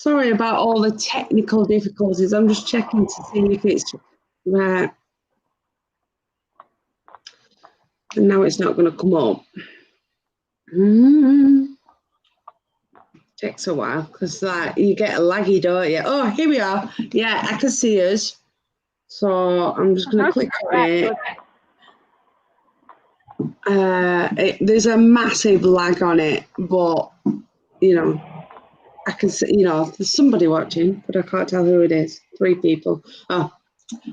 Sorry about all the technical difficulties. I'm just checking to see if it's right. And now it's not going to come up. Takes a while because like you get a laggy, don't you? Oh, here we are. Yeah, I can see us. So I'm just going to click on it. There's a massive lag on it, but you know, I can see, you know, there's somebody watching, but I can't tell who it is. 3 people. Oh,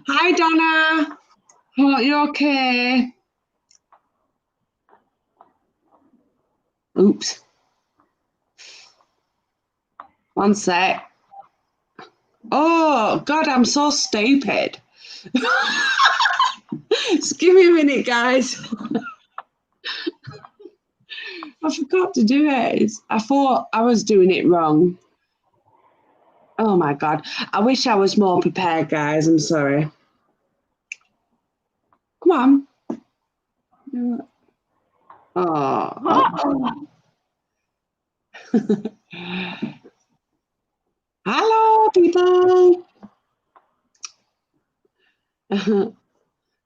hi Donna. Oh, you okay? Oops. One sec. Oh God, I'm so stupid. Just give me a minute, guys. I forgot to do it. I thought I was doing it wrong. Oh my God. I wish I was more prepared, guys. I'm sorry. Come on. Oh. Hello, people.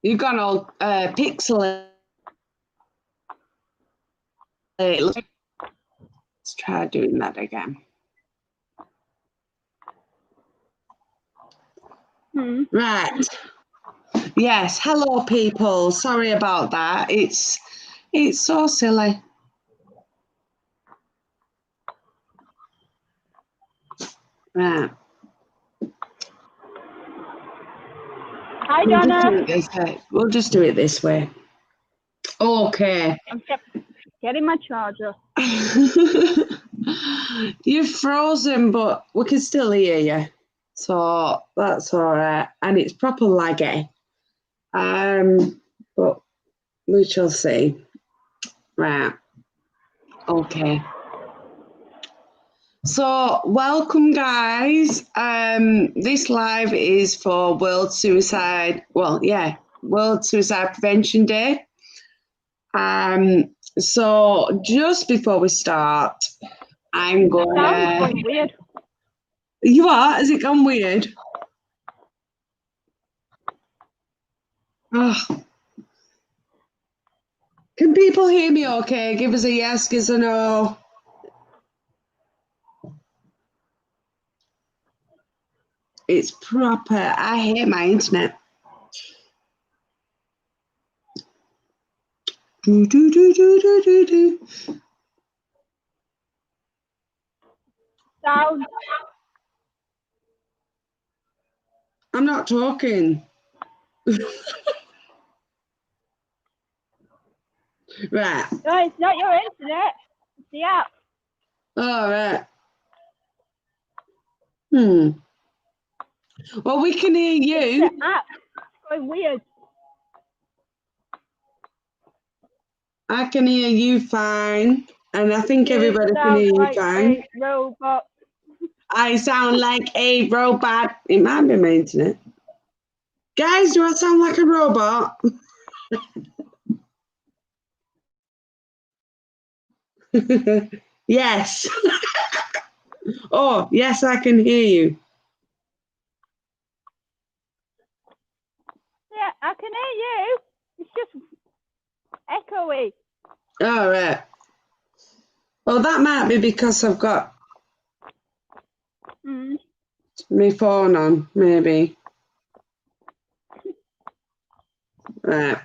You've gone all pixelated. Let's try doing that again. Right. Yes. Hello, people. Sorry about that. It's so silly. Right. Hi, Donna. We'll just do it this way. Okay. I'm getting my charger. You've frozen, but we can still hear you. So that's all right. And it's proper laggy. But we shall see. Right. Okay. So welcome, guys. This live is for World Suicide Prevention Day. So just before we start, I'm going weird. You are? Has it gone weird? Oh. Can people hear me okay? Give us a yes, give us a no. It's proper. I hate my internet. Do, do, do, do, do, do, do. Sound. I'm not talking. Right. No, it's not your internet. It's the app. All right. Well, we can hear you. It's the app. It's going weird. I can hear you fine, and I think everybody can hear you fine. A robot. I sound like a robot. It might be my internet. Guys, do I sound like a robot? Yes. Oh, yes, I can hear you. Yeah, I can hear you. It's just echoey. All right. Well, that might be because I've got my phone on, maybe. Right.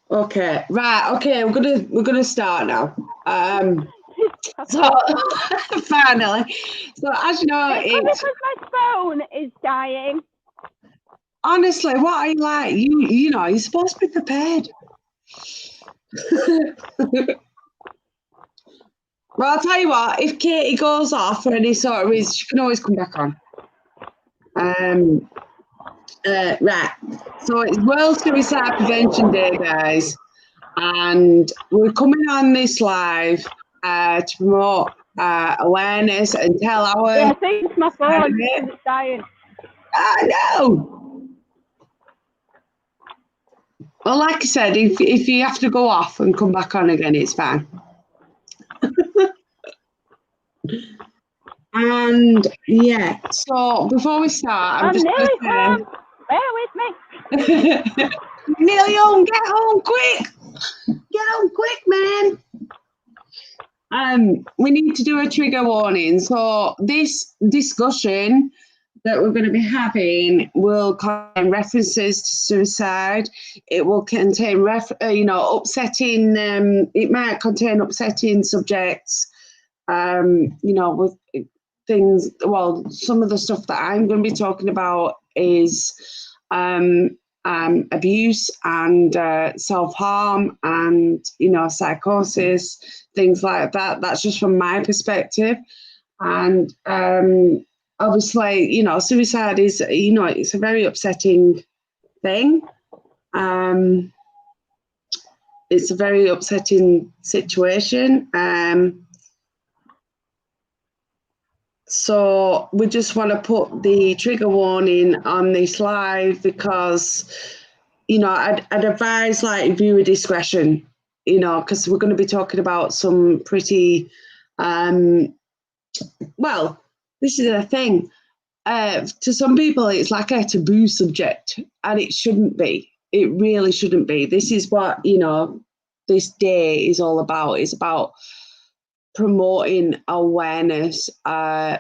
Okay. Right. Okay. We're gonna start now. So finally. So as you know, it's because my phone is dying. Honestly, what are you like? You know, you're supposed to be prepared. Well, I'll tell you what, if Katie goes off for any sort of reason, she can always come back on. Right. So it's World Suicide Prevention Day, guys. And we're coming on this live to promote awareness and tell our... Yeah, I think it's my phone because it's dying. I know. Well, like I said, if you have to go off and come back on again, it's fine. And yeah, so before we start, I'm I'm just nearly going home. Bear with me. to say, nearly home, get home quick, get home quick, man. We need to do a trigger warning. So this discussion that we're going to be having will contain references to suicide. It will contain, upsetting. It might contain upsetting subjects. With things. Well, some of the stuff that I'm going to be talking about is abuse and self-harm and psychosis, things like that. That's just from my perspective. And obviously, suicide is, it's a very upsetting thing. It's a very upsetting situation. So we just want to put the trigger warning on this live because, I'd advise like viewer discretion, because we're going to be talking about some pretty, well, this is a thing. To some people, it's like a taboo subject, and it shouldn't be. It really shouldn't be. This is what, this day is all about. It's about promoting awareness of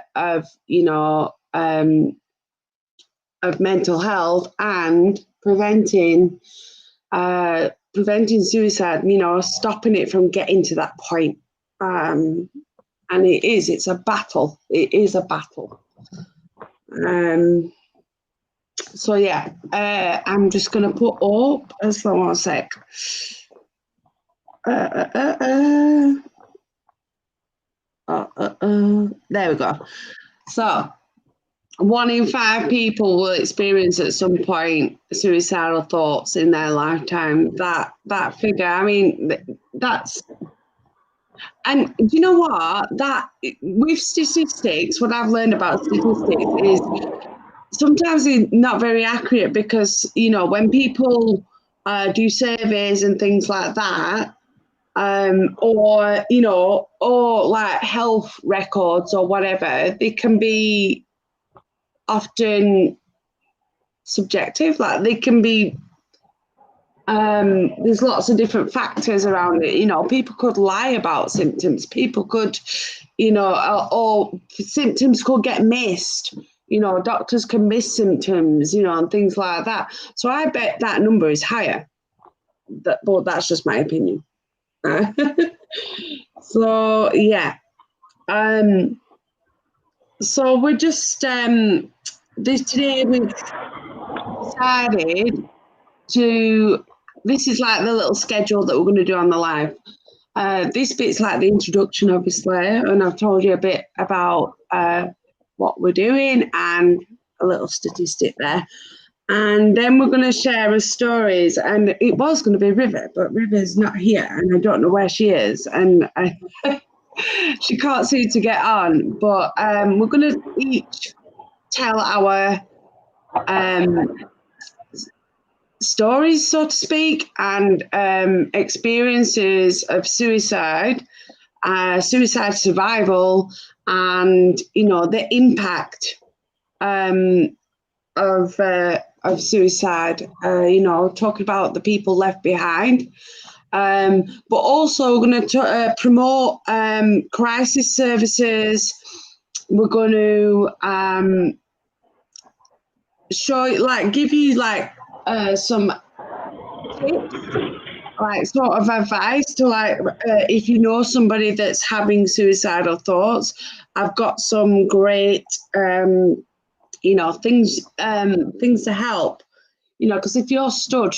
mental health and preventing suicide, stopping it from getting to that point. And it's a battle. It is a battle. So yeah, I'm just gonna put up as long as a sec. There we go. So 1 in 5 people will experience at some point suicidal thoughts in their lifetime. That figure, I mean, that's, and do you know what? That with statistics, what I've learned about statistics is sometimes it's not very accurate because, when people do surveys and things like that, or like health records or whatever, they can be often subjective. Like they can be, there's lots of different factors around it. People could lie about symptoms. People could, or symptoms could get missed. Doctors can miss symptoms, and things like that. So I bet that number is higher. But that's just my opinion. So yeah. So we're just today we've decided to. This is like the little schedule that we're going to do on the live. This bit's like the introduction, obviously, and I've told you a bit about what we're doing and a little statistic there. And then we're going to share our stories. And it was going to be River, but River's not here, and I don't know where she is. And she can't seem to get on. But we're going to each tell our stories, so to speak, and experiences of suicide, suicide survival, and the impact of suicide. Talking about the people left behind, but also we're going to promote crisis services. We're going to show, give you some tips, sort of advice to if you know somebody that's having suicidal thoughts. I've got some great things to help, because if you're stood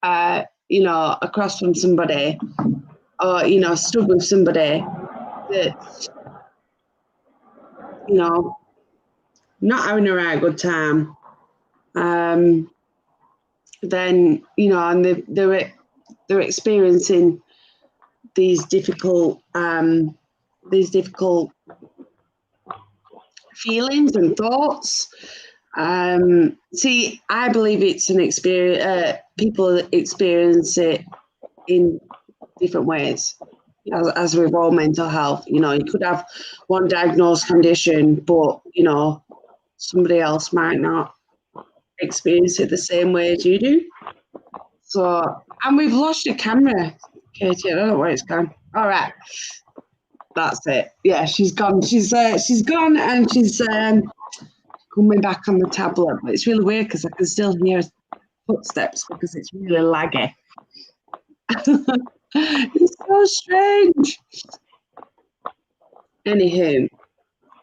across from somebody, or stood with somebody that's not having a right good time, then and they're experiencing these difficult feelings and thoughts. See, I believe it's an experience. People experience it in different ways. as with all mental health, you know, you could have one diagnosed condition, but, you know, somebody else might not experience it the same way as you do. So, and we've lost your camera, Katie. I don't know where it's gone. All right, that's it. Yeah, she's gone. She's gone, and she's coming back on the tablet. But it's really weird because I can still hear footsteps because it's really laggy. It's so strange. Anywho,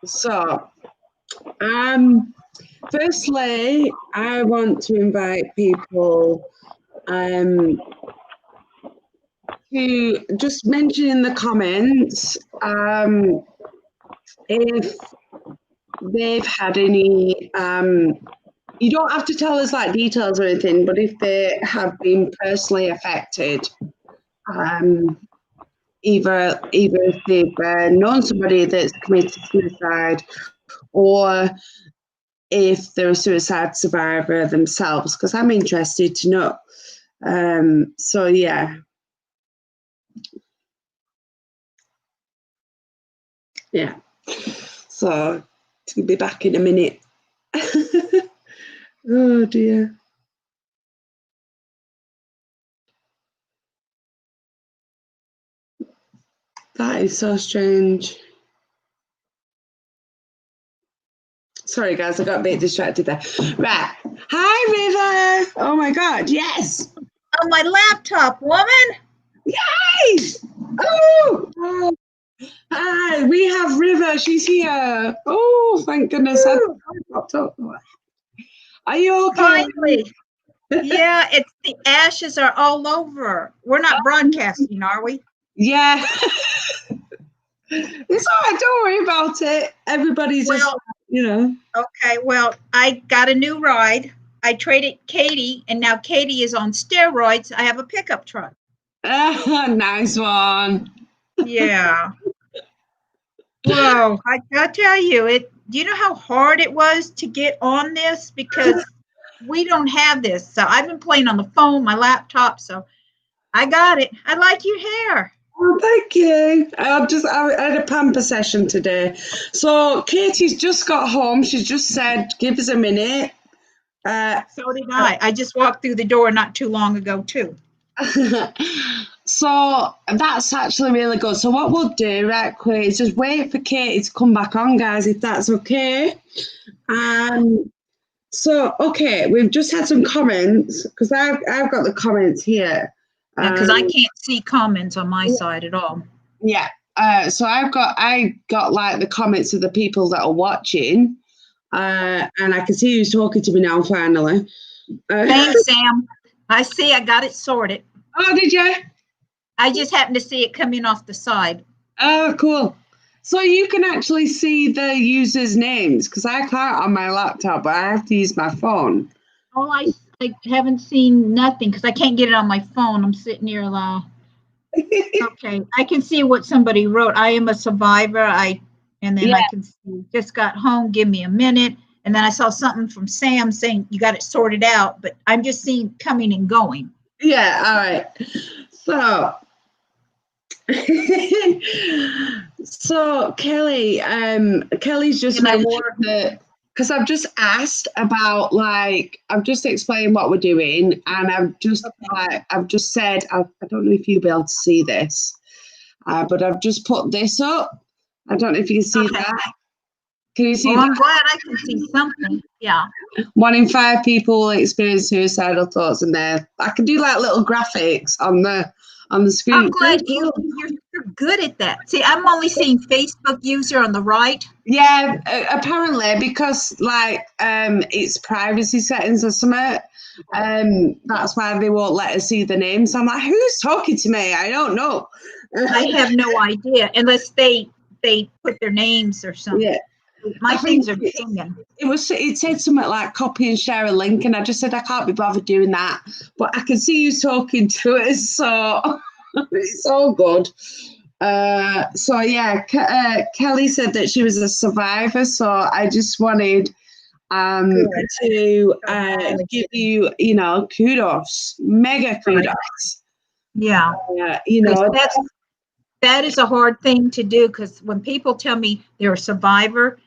so firstly, I want to invite people to just mention in the comments if they've had any. You don't have to tell us like details or anything, but if they have been personally affected, either if they've known somebody that's committed suicide, or if they're a suicide survivor themselves, because I'm interested to know. So yeah. Yeah. So to be back in a minute. Oh dear. That is so strange. Sorry guys, I got a bit distracted there. Right. Hi River. Oh my god, yes. On my laptop, woman. Yes. Oh. Hi, we have River. She's here. Oh, thank goodness. Are you okay? Finally. Yeah, it's the ashes are all over. We're not broadcasting, are we? Yeah. It's all right. Don't worry about it. Everybody's just, you know. Okay, well, I got a new ride. I traded Katie, and now Katie is on steroids. I have a pickup truck. Nice one. Yeah. Whoa, I gotta tell you, do you know how hard it was to get on this? Because we don't have this. So I've been playing on the phone, my laptop, so I got it. I like your hair. Oh, thank you. I had a pamper session today. So Katie's just got home. She's just said, give us a minute. So did I. I just walked through the door not too long ago, too. So that's actually really good. So what we'll do right quick is just wait for Katie to come back on, guys, if that's okay. So, okay, we've just had some comments, because I've got the comments here. Because I can't see comments on my side at all. Yeah. So I got like the comments of the people that are watching, and I can see who's talking to me now. Finally. Thanks, Sam. I see. I got it sorted. Oh, did you? I just happened to see it come in off the side. Oh, cool. So you can actually see the users' names, because I can't on my laptop, but I have to use my phone. Oh, I haven't seen nothing because I can't get it on my phone. I'm sitting here. Okay, I can see what somebody wrote. I am a survivor. I can see, just got home. Give me a minute. And then I saw something from Sam saying you got it sorted out, but I'm just seeing coming and going. Yeah. All right. So. So Kelly's just mentioned that, because I've just asked about, like, I've just explained what we're doing, and I've just said, I don't know if you'll be able to see this, but I've just put this up. I don't know if you can see that. Can you see that? I'm glad I can see something. Yeah. 1 in 5 people will experience suicidal thoughts, and I can do like little graphics on the screen. I'm glad you're good at that. See, I'm only seeing Facebook user on the right. Yeah, apparently, because like it's privacy settings or something. That's why they won't let us see the names. I'm like, who's talking to me? I don't know. I have no idea unless they put their names or something. Yeah. My things are pinging. It said something like copy and share a link, and I just said I can't be bothered doing that. But I can see you talking to us, so it's all good. So yeah, Kelly said that she was a survivor, so I just wanted to give you, kudos, mega kudos. Yeah, that's that is a hard thing to do, because when people tell me they're a survivor,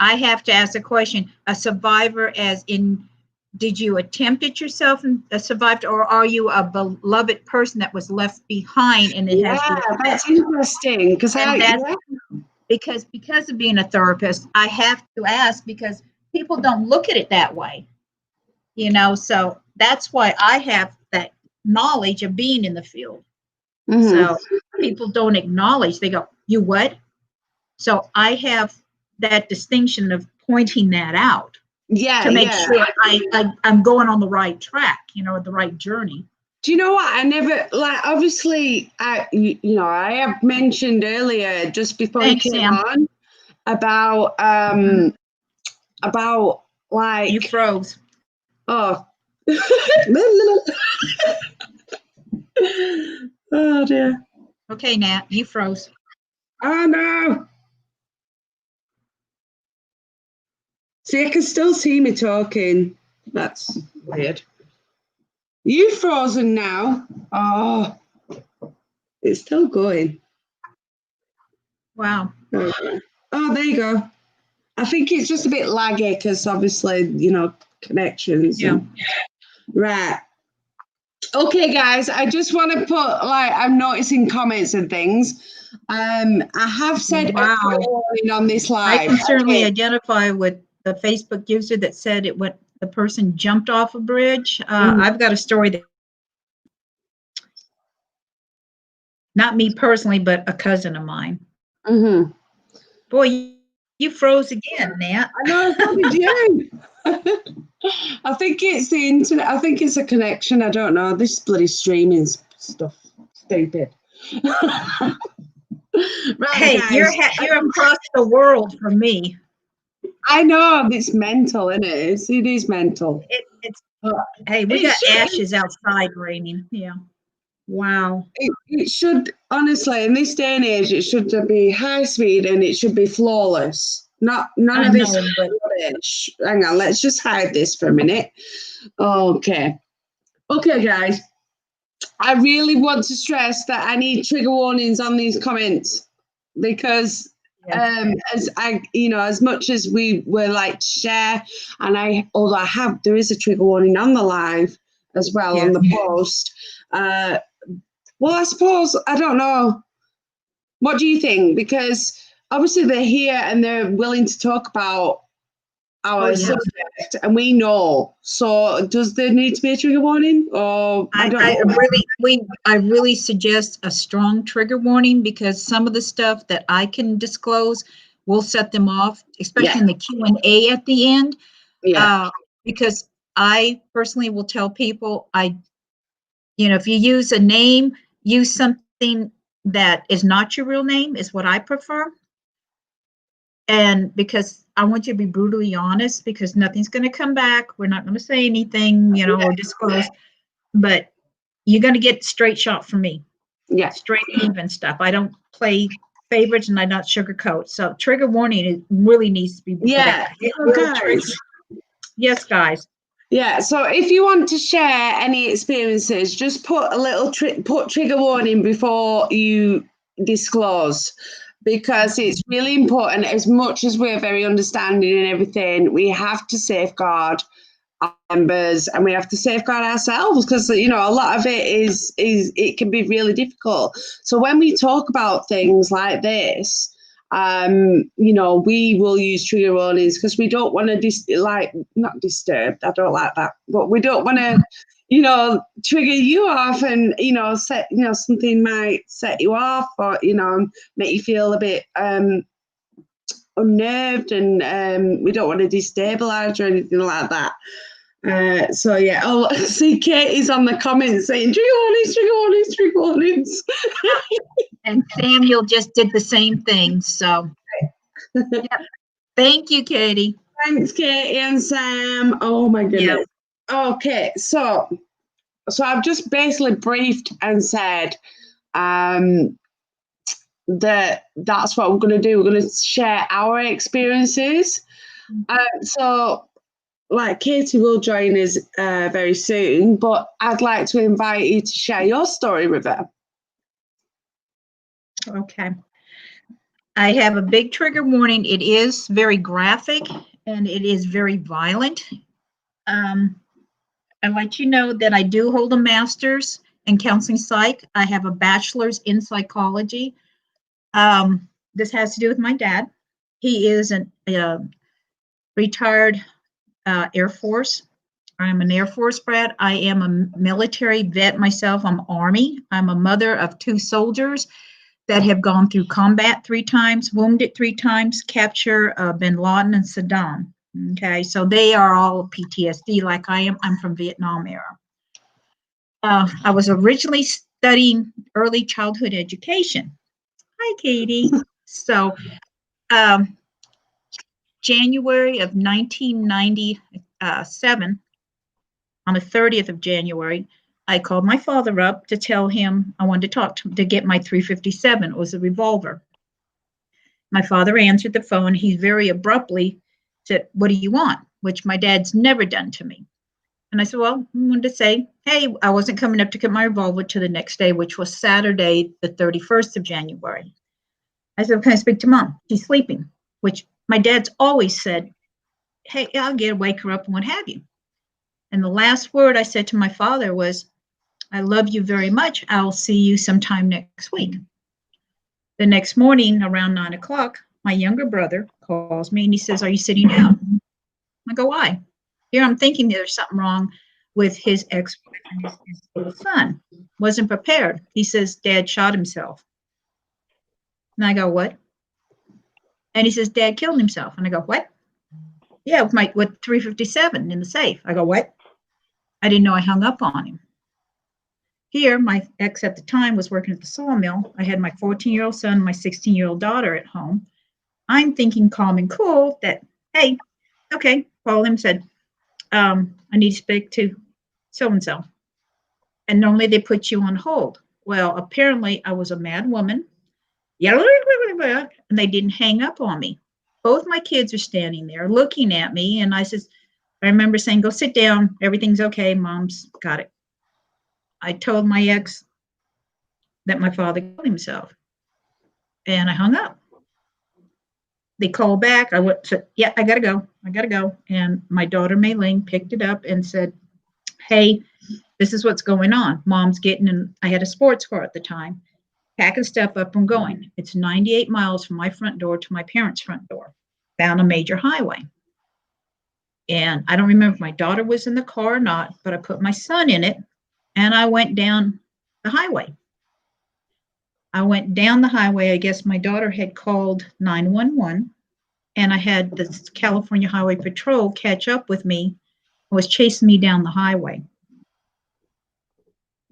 I have to ask the question, a survivor as in, did you attempt it yourself and survived, or are you a beloved person that was left behind and it has Yeah, been that's interesting because because of being a therapist, I have to ask, because people don't look at it that way, you know, so that's why I have that knowledge of being in the field. So people don't acknowledge, they go, you what? So I have that distinction of pointing that out to make sure I'm going on the right track, you know, the right journey. Do you know what? I never, like, obviously, you know, I have mentioned earlier, just before you came on, about like. You froze. Oh. Oh, dear. Okay, Nat, you froze. Oh, no. See, I can still see me talking. That's weird. You frozen now? Oh, it's still going. Wow. Oh, there you go. I think it's just a bit laggy because obviously, you know, connections. Yeah. Right. Okay, guys, I just want to put, like, I'm noticing comments and things. I have said wow. on this live. I can certainly identify with the Facebook user that said it went, the person jumped off a bridge. I've got a story that, not me personally, but a cousin of mine. Boy, you froze again, Nat. I know, I probably do. I think it's the internet. I think it's a connection. I don't know. This bloody streaming stuff. Stupid. Right, hey, guys. you're across the world from me. I know, it's mental, isn't it? It is mental. Hey, we got ashes outside raining. Yeah. Wow. It should, honestly, in this day and age, it should be high speed and it should be flawless. None of this. Hang on, let's just hide this for a minute. Okay, guys. I really want to stress that I need trigger warnings on these comments because as I, you know, as much as we were like to share, and although there is a trigger warning on the live as well on the post. Well, I suppose, I don't know. What do you think? Because obviously they're here and they're willing to talk about our subject, and we know. So, does there need to be a trigger warning? Or I really suggest a strong trigger warning, because some of the stuff that I can disclose will set them off, especially in the Q&A at the end. Because I personally will tell people, you know, if you use a name, use something that is not your real name, is what I prefer. And because I want you to be brutally honest, because nothing's going to come back. We're not going to say anything, you know, or disclose, but you're going to get straight shot from me. Yeah. Straight even stuff. I don't play favorites and I don't sugarcoat. So trigger warning, it really needs to be. Guys. Yes, guys. Yeah, so if you want to share any experiences, just put a little put trigger warning before you disclose, because it's really important. As much as we're very understanding and everything, we have to safeguard our members and we have to safeguard ourselves, because, you know, a lot of it is it can be really difficult. So when we talk about things like this, you know, we will use trigger warnings because we don't want to not disturb. I don't like that, but we don't want to, you know, trigger you off and, you know, something might set you off, or, you know, make you feel a bit unnerved, and we don't want to destabilize or anything like that. So yeah, see, Katie's on the comments saying trigger warnings, trigger warnings, trigger warnings. And Samuel just did the same thing. So, Thank you, Katie. Thanks, Katie and Sam. Oh my goodness. Okay, so I've just basically briefed and said that's what we're going to do. We're going to share our experiences. So, like, Katie will join us very soon, but I'd like to invite you to share your story with her. Okay. I have a big trigger warning. It is very graphic and it is very violent. I'd like you to know that I do hold a master's in counseling psych. I have a bachelor's in psychology. This has to do with my dad. He is a retired Air Force. I'm an Air Force brat. I am a military vet myself. I'm Army. I'm a mother of 2 soldiers that have gone through combat 3 times, wounded 3 times, capture bin Laden and Saddam. Okay, so they are all PTSD like I am. I'm from Vietnam era. I was originally studying early childhood education. Hi, Katie. So, January of 1997, on the 30th of January, I called my father up to tell him I wanted to talk to get my 357. It was a revolver. My father answered the phone. He very abruptly said, "What do you want?" Which my dad's never done to me. And I said, "Well, I wanted to say, hey, I wasn't coming up to get my revolver to the next day, which was Saturday, the 31st of January. I said, can I speak to Mom? She's sleeping," which my dad's always said, "Hey, I'll get her, wake her up and what have you." And the last word I said to my father was, "I love you very much. I'll see you sometime next week." The next morning around 9 o'clock, my younger brother calls me and he says, "Are you sitting down?" I go, "Why?" Here I'm thinking there's something wrong with his ex-wife and his son. Wasn't prepared. He says, "Dad shot himself." And I go, "What?" And he says, "Dad killed himself." And I go, "What?" "Yeah, with 357 in the safe." I go, "What?" I didn't know I hung up on him. Here, my ex at the time was working at the sawmill. I had my 14-year-old son, my 16-year-old daughter at home. I'm thinking calm and cool that, hey, okay, called him, said, I need to speak to so-and-so. And normally they put you on hold. Well, apparently I was a mad woman. And they didn't hang up on me. Both my kids are standing there looking at me. And I remember saying, "Go sit down. Everything's okay. Mom's got it." I told my ex that my father killed himself. And I hung up. They called back. I went to, "Yeah, I got to go. I got to go." And my daughter, Maylene, picked it up and said, "Hey, this is what's going on. Mom's getting in." I had a sports car at the time. "Packing stuff up and going." It's 98 miles from my front door to my parents' front door, down a major highway. And I don't remember if my daughter was in the car or not, but I put my son in it and I went down the highway. I went down the highway. I guess my daughter had called 911 and I had the California Highway Patrol catch up with me and was chasing me down the highway.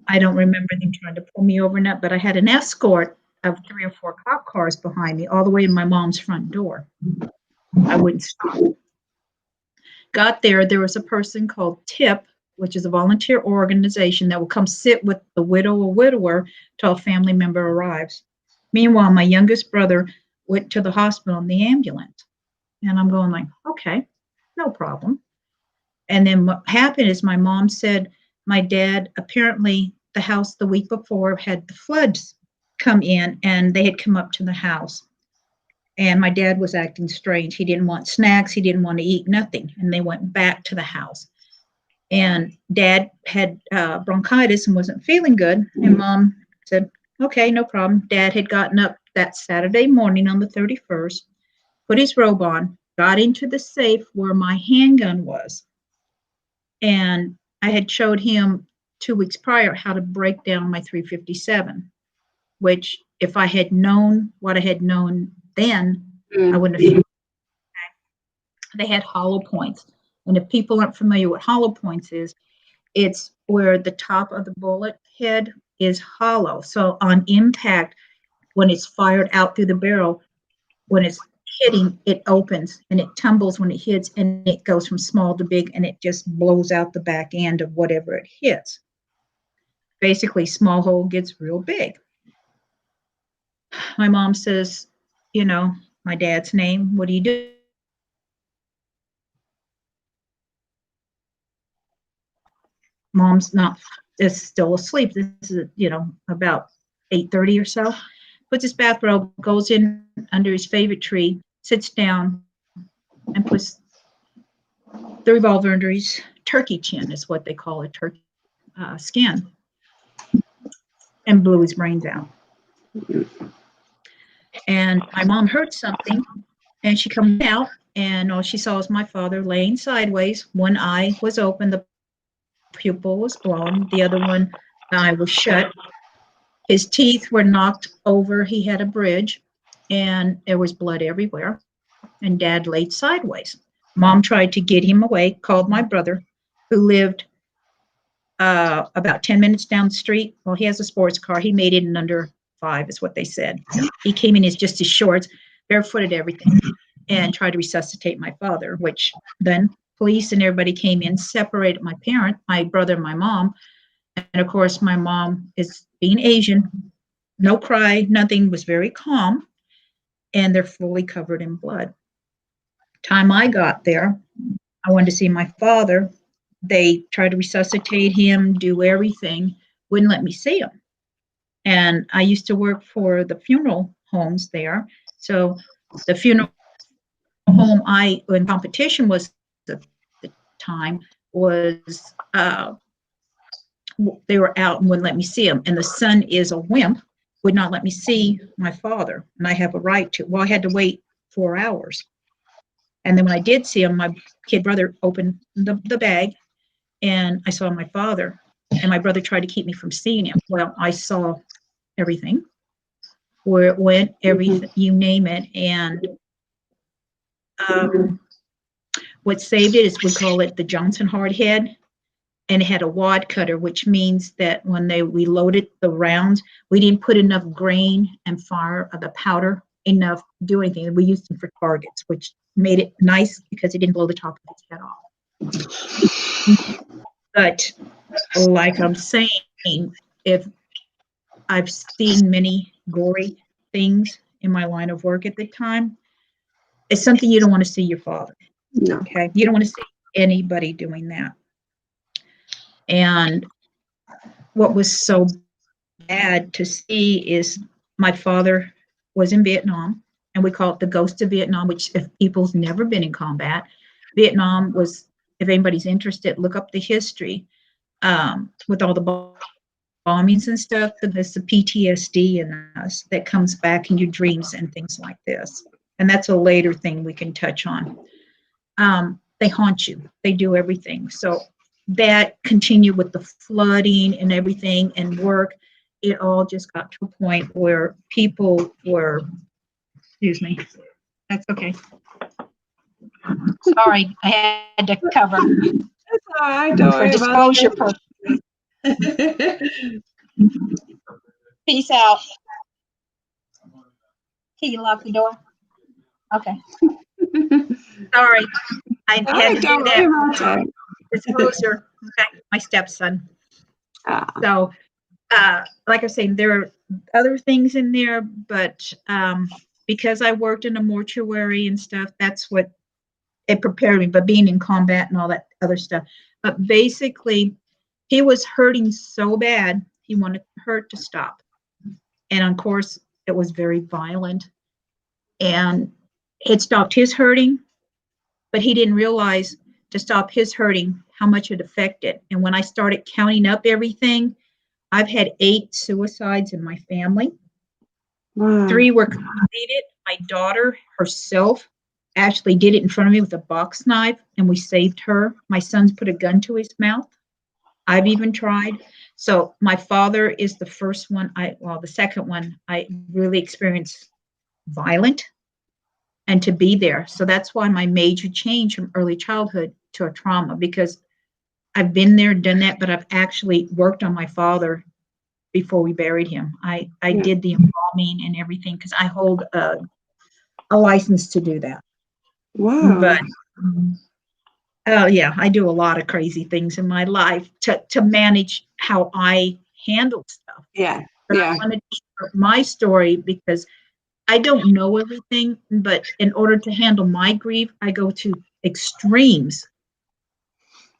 I don't remember them trying to pull me over or not, but I had an escort of 3 or 4 cop cars behind me all the way to my mom's front door. I wouldn't stop. Got there, there was a person called TIP, which is a volunteer organization that will come sit with the widow or widower till a family member arrives. Meanwhile, my youngest brother went to the hospital in the ambulance. And I'm going like, okay, no problem. And then what happened is my mom said my dad, apparently the house the week before had the floods come in and they had come up to the house. And my dad was acting strange. He didn't want snacks. He didn't want to eat nothing. And they went back to the house. And dad had bronchitis and wasn't feeling good. And mom said, okay, no problem. Dad had gotten up that Saturday morning on the 31st, put his robe on, got into the safe where my handgun was. And I had showed him 2 weeks prior how to break down my 357, which if I had known what I had known then, I wouldn't have. They had hollow points. And if people aren't familiar with hollow points is, it's where the top of the bullet head is hollow. So on impact, when it's fired out through the barrel, when it's hitting, it opens and it tumbles when it hits and it goes from small to big and it just blows out the back end of whatever it hits. Basically, small hole gets real big. My mom says, you know, my dad's name, what do you do? Mom's not, is still asleep. This is, you know, about 8:30 or so. puts his bathrobe, goes in under his favorite tree, sits down, and puts the revolver under his turkey chin, is what they call a turkey skin, and blew his brains out. And my mom heard something, and she comes out, and all she saw was my father laying sideways. One eye was open, the pupil was blown, the other one eye was shut. His teeth were knocked over. He had a bridge, and there was blood everywhere. And Dad laid sideways. Mom tried to get him away, called my brother, who lived about 10 minutes down the street. Well, he has a sports car. He made it in under 5, is what they said. He came in just his shorts, barefooted, everything, and tried to resuscitate my father, which then police and everybody came in, separated my brother, and my mom. And of course, my mom is being Asian, no cry, nothing, was very calm, and they're fully covered in blood. Time I got there, I wanted to see my father. They tried to resuscitate him, do everything, wouldn't let me see him. And I used to work for the funeral homes there. So the funeral home in competition was at the time was, they were out and wouldn't let me see him. And the son is a wimp, would not let me see my father. And I have a right to. Well, I had to wait 4 hours. And then when I did see him, my kid brother opened the bag, and I saw my father. And my brother tried to keep me from seeing him. Well, I saw everything, where it went, everything, you name it. And what saved it is, we call it the Johnson hardhead. And it had a wad cutter, which means that when we loaded the rounds, we didn't put enough grain and fire of the powder enough to do anything. We used them for targets, which made it nice because it didn't blow the top of its head off. But like I'm saying, if I've seen many gory things in my line of work at the time, it's something you don't want to see your father. No. Okay, you don't want to see anybody doing that. And what was so bad to see is my father was in Vietnam, and we call it the ghost of Vietnam, which if people's never been in combat, Vietnam was, if anybody's interested, look up the history with all the bombings and stuff. There's the PTSD in us that comes back in your dreams and things like this. And that's a later thing we can touch on. They haunt you. They do everything. So that continued with the flooding and everything and work. It all just got to a point where people were, excuse me, that's okay. Sorry, I had to cover. That's all right, don't For worry about disclosure purposes. Peace out. Can you lock the door? Okay. Sorry, I had to do that. Disclosure. Okay, my stepson. So, like I was saying, there are other things in there, but because I worked in a mortuary and stuff, that's what it prepared me. But being in combat and all that other stuff, but basically, he was hurting so bad he wanted hurt to stop, and of course, it was very violent, and it stopped his hurting, but he didn't realize to stop his hurting how much it affected. And when I started counting up everything, I've had 8 suicides in my family. Wow. 3 were completed. My daughter herself actually did it in front of me with a box knife, and we saved her. My son's put a gun to his mouth. I've even tried. So my father is the first one, the second one I really experienced violent and to be there. So that's why my major change from early childhood to a trauma, because I've been there, done that, but I've actually worked on my father before we buried him. I did the embalming and everything because I hold a license to do that. Wow. But yeah, I do a lot of crazy things in my life to manage how I handle stuff. Yeah. But I wanted to share my story because I don't know everything, but in order to handle my grief, I go to extremes.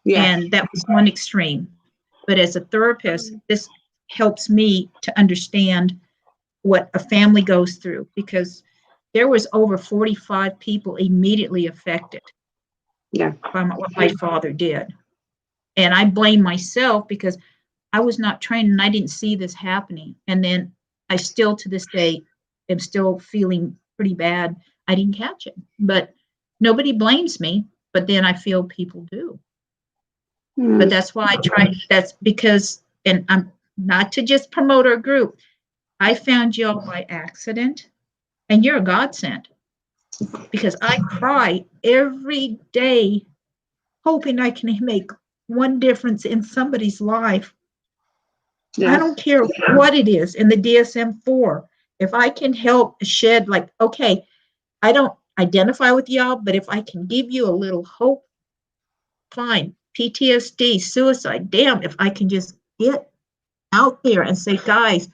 Yeah. And that was one extreme. But as a therapist, this helps me to understand what a family goes through, because there was over 45 people immediately affected by what my father did. And I blame myself because I was not trained and I didn't see this happening. And then I still, to this day, am still feeling pretty bad. I didn't catch it, but nobody blames me. But then I feel people do. But that's why I try. That's because, and I'm not to just promote our group. I found y'all by accident, and you're a godsend, because I cry every day hoping I can make one difference in somebody's life. I don't care what it is in the DSM-4. If I can help shed, like, okay, I don't identify with y'all, but if I can give you a little hope, fine. PTSD, suicide, damn, if I can just get out there and say, guys,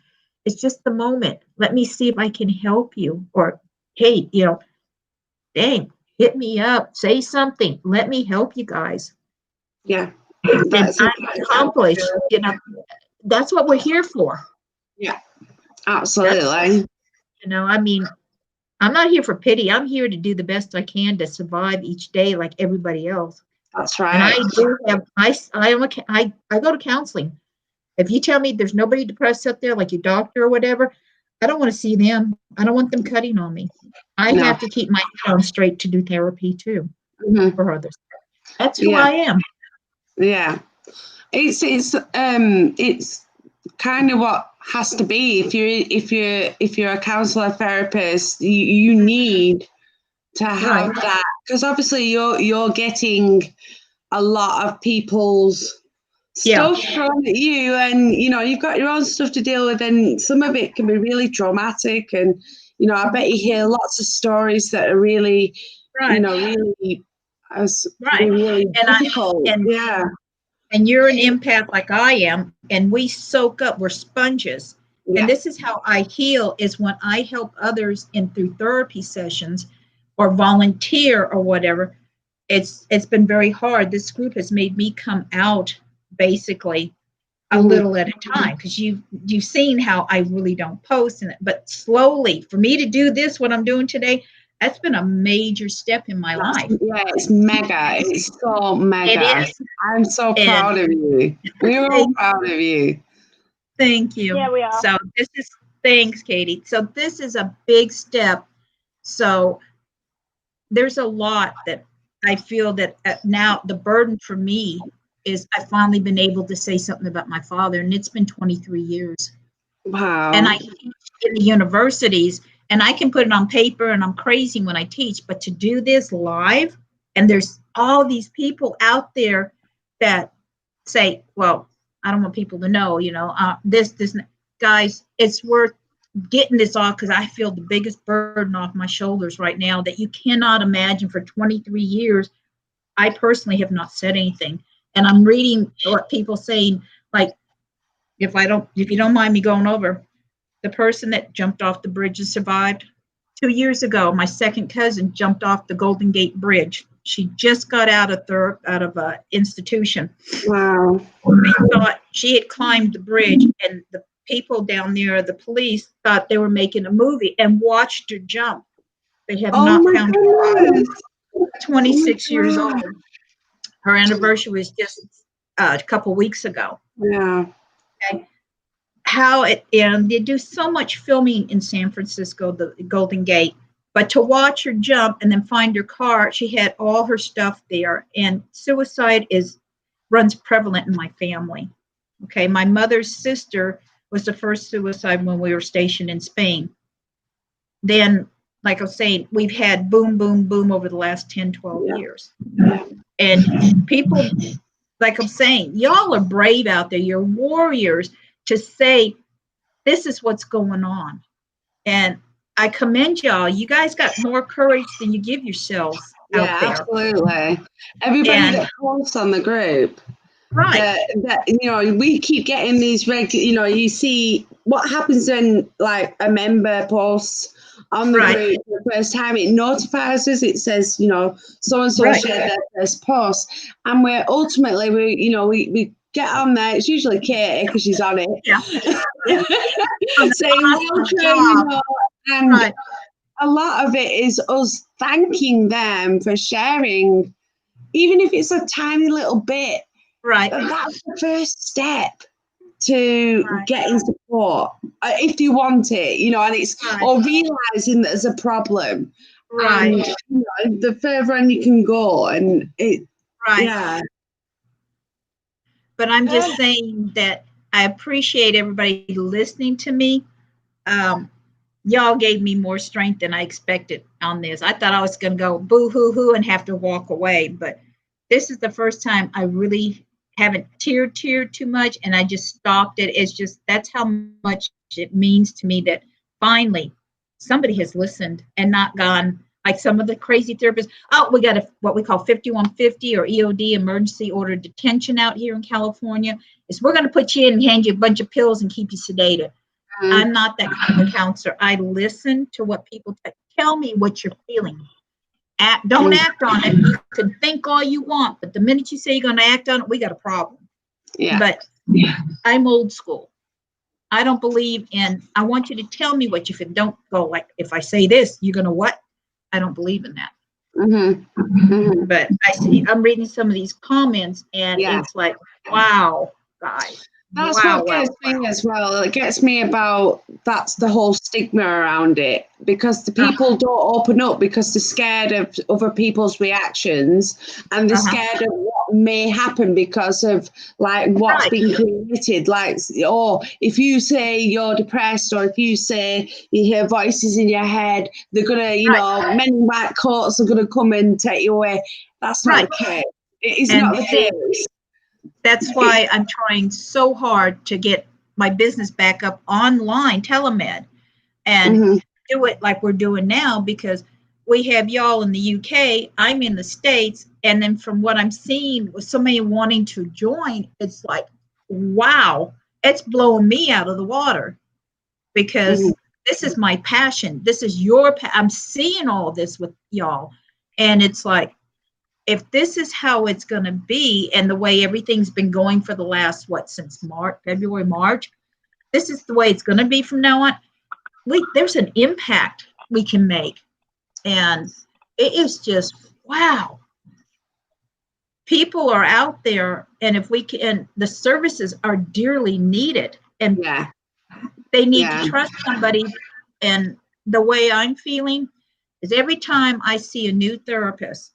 it's just the moment. Let me see if I can help you. Or, hey, dang, hit me up, say something. Let me help you guys. Yeah. Then I'm accomplished. That's what we're here for. Yeah, absolutely. I mean, I'm not here for pity. I'm here to do the best I can to survive each day like everybody else. That's right. And I do have, I go to counseling. If you tell me there's nobody depressed out there, like your doctor or whatever, I don't want to see them. I don't want them cutting on me. I have to keep my phone straight to do therapy too for others. That's who I am. Yeah. It's kind of what has to be. If you're a counselor therapist, you need to have that, because obviously you're getting a lot of people's stuff from you, and you've got your own stuff to deal with, and some of it can be really traumatic, and I bet you hear lots of stories that are really really difficult. And you're an empath like I am, and we soak up, we're sponges. And this is how I heal, is when I help others through therapy sessions or volunteer or whatever. It's been very hard. This group has made me come out basically a little at a time, because you've seen how I really don't post in it. But slowly, for me to do this, what I'm doing today, that's been a major step in my life. Yeah, it's mega. It's so mega. It is. I'm so proud of you. We're all proud of you. Thank you. Yeah, we are. So thanks, Katie. So this is a big step. So there's a lot that I feel that now the burden for me is I've finally been able to say something about my father, and it's been 23 years. Wow. And I teach in the universities, and I can put it on paper, and I'm crazy when I teach, but to do this live, and there's all these people out there that say, well, I don't want people to know, this, guys, it's worth getting this off, because I feel the biggest burden off my shoulders right now that you cannot imagine. For 23 years, I personally have not said anything. And I'm reading what people saying, like, if you don't mind me going over, the person that jumped off the bridge and survived 2 years ago, my second cousin jumped off the Golden Gate Bridge. She just got out of a institution. Wow. They thought she had climbed the bridge, and the people down there, the police, thought they were making a movie and watched her jump. They have not found her. 26 years old. Her anniversary was just a couple weeks ago. Yeah. Okay. And they do so much filming in San Francisco, the Golden Gate, but to watch her jump and then find her car, she had all her stuff there. And suicide runs prevalent in my family. Okay, my mother's sister was the first suicide when we were stationed in Spain. Then, like I was saying, we've had boom, boom, boom over the last 10, 12 years. And people, like I'm saying, y'all are brave out there. You're warriors to say, this is what's going on. And I commend y'all. You guys got more courage than you give yourselves out there. Absolutely. Everybody that posts on the group. Right. That we keep getting these you see what happens when, like, a member posts on the group for the first time. It notifies us. It says, so and so shared their first post, and we're ultimately we get on there. It's usually Katie because she's on it. Yeah. Yeah. Saying welcome, you know, and Right. a lot of it is us thanking them for sharing, even if it's a tiny little bit. Right. That's the first step to Right. getting support if you want it, you know, and it's Right. or realizing that there's a problem. Right. And you know, the further on you can go, and it, Right. yeah. But I'm just saying that I appreciate everybody listening to me. Y'all gave me more strength than I expected on this. I thought I was going to go boo hoo hoo and have to walk away, but this is the first time I really haven't teared too much, and I just stopped it. It's just that's how much it means to me that finally somebody has listened and not gone like some of the crazy therapists. Oh, we got what we call 5150 or EOD, emergency order detention, out here in California. Is we're going to put you in and hand you a bunch of pills and keep you sedated. I'm not that kind of a counselor. I listen to what people tell me what you're feeling. Don't act on it. You can think all you want, but the minute you say you're going to act on it, we got a problem. Yeah. But I'm old school. I don't believe in, I want you to tell me what you feel. Don't go like, if I say this, you're going to what? I don't believe in that. But I see, I'm reading some of these comments, and it's like, wow, guys. That's what gets me as well. It gets me about that's the whole stigma around it, because the people don't open up because they're scared of other people's reactions, and they're scared of what may happen because of like what's been created. Like, oh, if you say you're depressed, or if you say you hear voices in your head, they're gonna, you know, men in white coats are gonna come and take you away. That's not the case. It is not the case. That's why I'm trying so hard to get my business back up online, telemed, and do it like we're doing now, because we have y'all in the UK, I'm in the States, and then from what I'm seeing with so many wanting to join, it's like, wow, it's blowing me out of the water, because this is my passion. This is your I'm seeing all this with y'all, and it's like, if this is how it's going to be, and the way everything's been going for the last, since February, March, this is the way it's going to be from now on. There's an impact we can make. And it is just, wow. People are out there, and if we can, the services are dearly needed, and they need to trust somebody. And the way I'm feeling is every time I see a new therapist,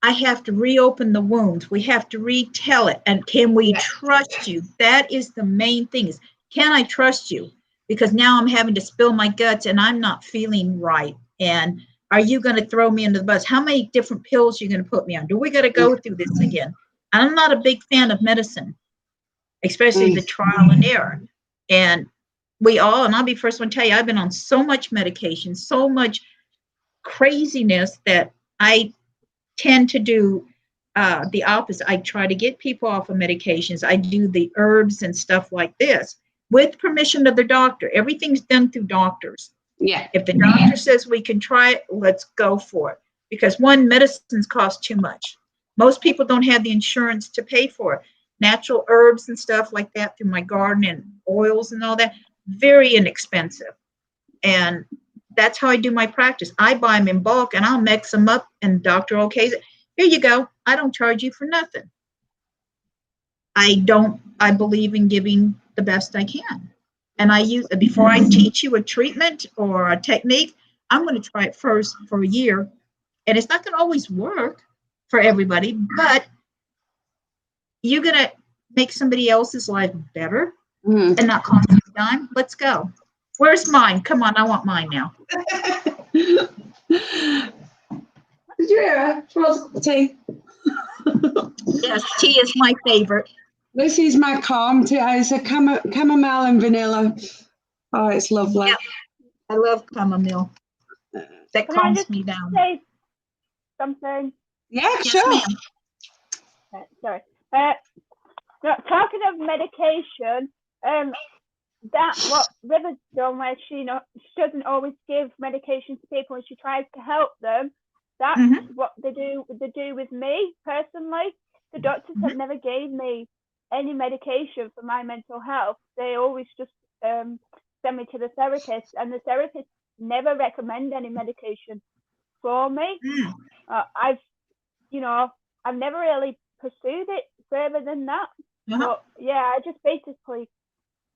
I have to reopen the wounds. We have to retell it. And can we trust you? That is the main thing, is can I trust you? Because now I'm having to spill my guts and I'm not feeling right. And are you going to throw me into the bus? How many different pills are you going to put me on? Do we got to go through this again? I'm not a big fan of medicine, especially the trial and error. And and I'll be first one to tell you, I've been on so much medication, so much craziness, that I tend to do the opposite. I try to get people off of medications. I do the herbs and stuff like this with permission of the doctor. Everything's done through doctors. Yeah. If the doctor says we can try it, let's go for it. Because medicines cost too much. Most people don't have the insurance to pay for it. Natural herbs and stuff like that through my garden, and oils and all that, very inexpensive. And that's how I do my practice. I buy them in bulk and I'll mix them up, and doctor okays it. Here you go. I don't charge you for nothing. I believe in giving the best I can. And before I teach you a treatment or a technique, I'm going to try it first for a year. And it's not going to always work for everybody, but you're going to make somebody else's life better and not cost you a dime. Let's go. Where's mine? Come on, I want mine now. Did you hear her? Tea. Yes, tea is my favorite. This is my calm tea. It's a chamomile and vanilla. Oh, it's lovely. Yeah, I love chamomile. That calms me down. Say something. Yeah, yes, sure. Ma'am. Sorry. Talking of medication, that's what River's done, where she doesn't always give medication to people and she tries to help them. That's what they do with me personally. the doctors have never gave me any medication for my mental health. They always just send me to the therapist, and the therapist never recommend any medication for me. I've never really pursued it further than that. But yeah, I just basically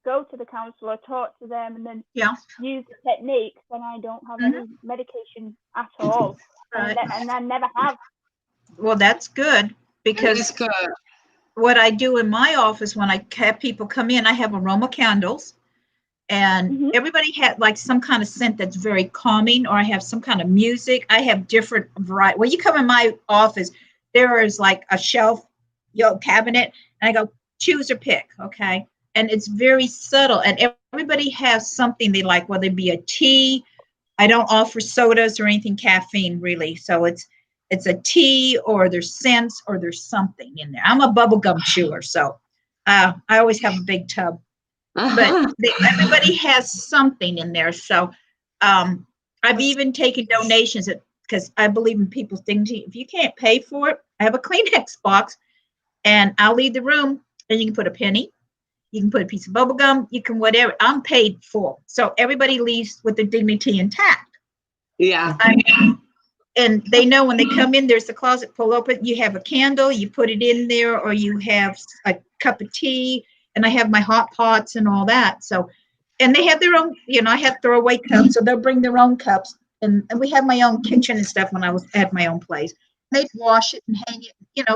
go to the counselor, talk to them, and then use the techniques, and I don't have any medication at all. Right. And I never have. Well, that's good, because It's good. what I do in my office when I have people come in, I have aroma candles, and everybody had like some kind of scent that's very calming, or I have some kind of music. I have different variety. When you come in my office, there is like a shelf, cabinet, and I go, choose or pick, okay? And it's very subtle, and everybody has something they like, whether it be a tea. I don't offer sodas or anything caffeine really, so it's a tea, or there's scents, or there's something in there. I'm a bubblegum chewer, so I always have a big tub. But everybody has something in there. So I've even taken donations, because I believe in people's dignity. If you can't pay for it, I have a Kleenex box, and I'll leave the room, and you can put a penny, you can put a piece of bubble gum, you can whatever. I'm paid for, so everybody leaves with their dignity intact. Yeah. And they know when they come in, there's the closet, pull open, you have a candle, you put it in there, or you have a cup of tea, and I have my hot pots and all that. So, and they have their own, I have throwaway cups, so they'll bring their own cups. And we have my own kitchen and stuff when I was at my own place. They'd wash it and hang it,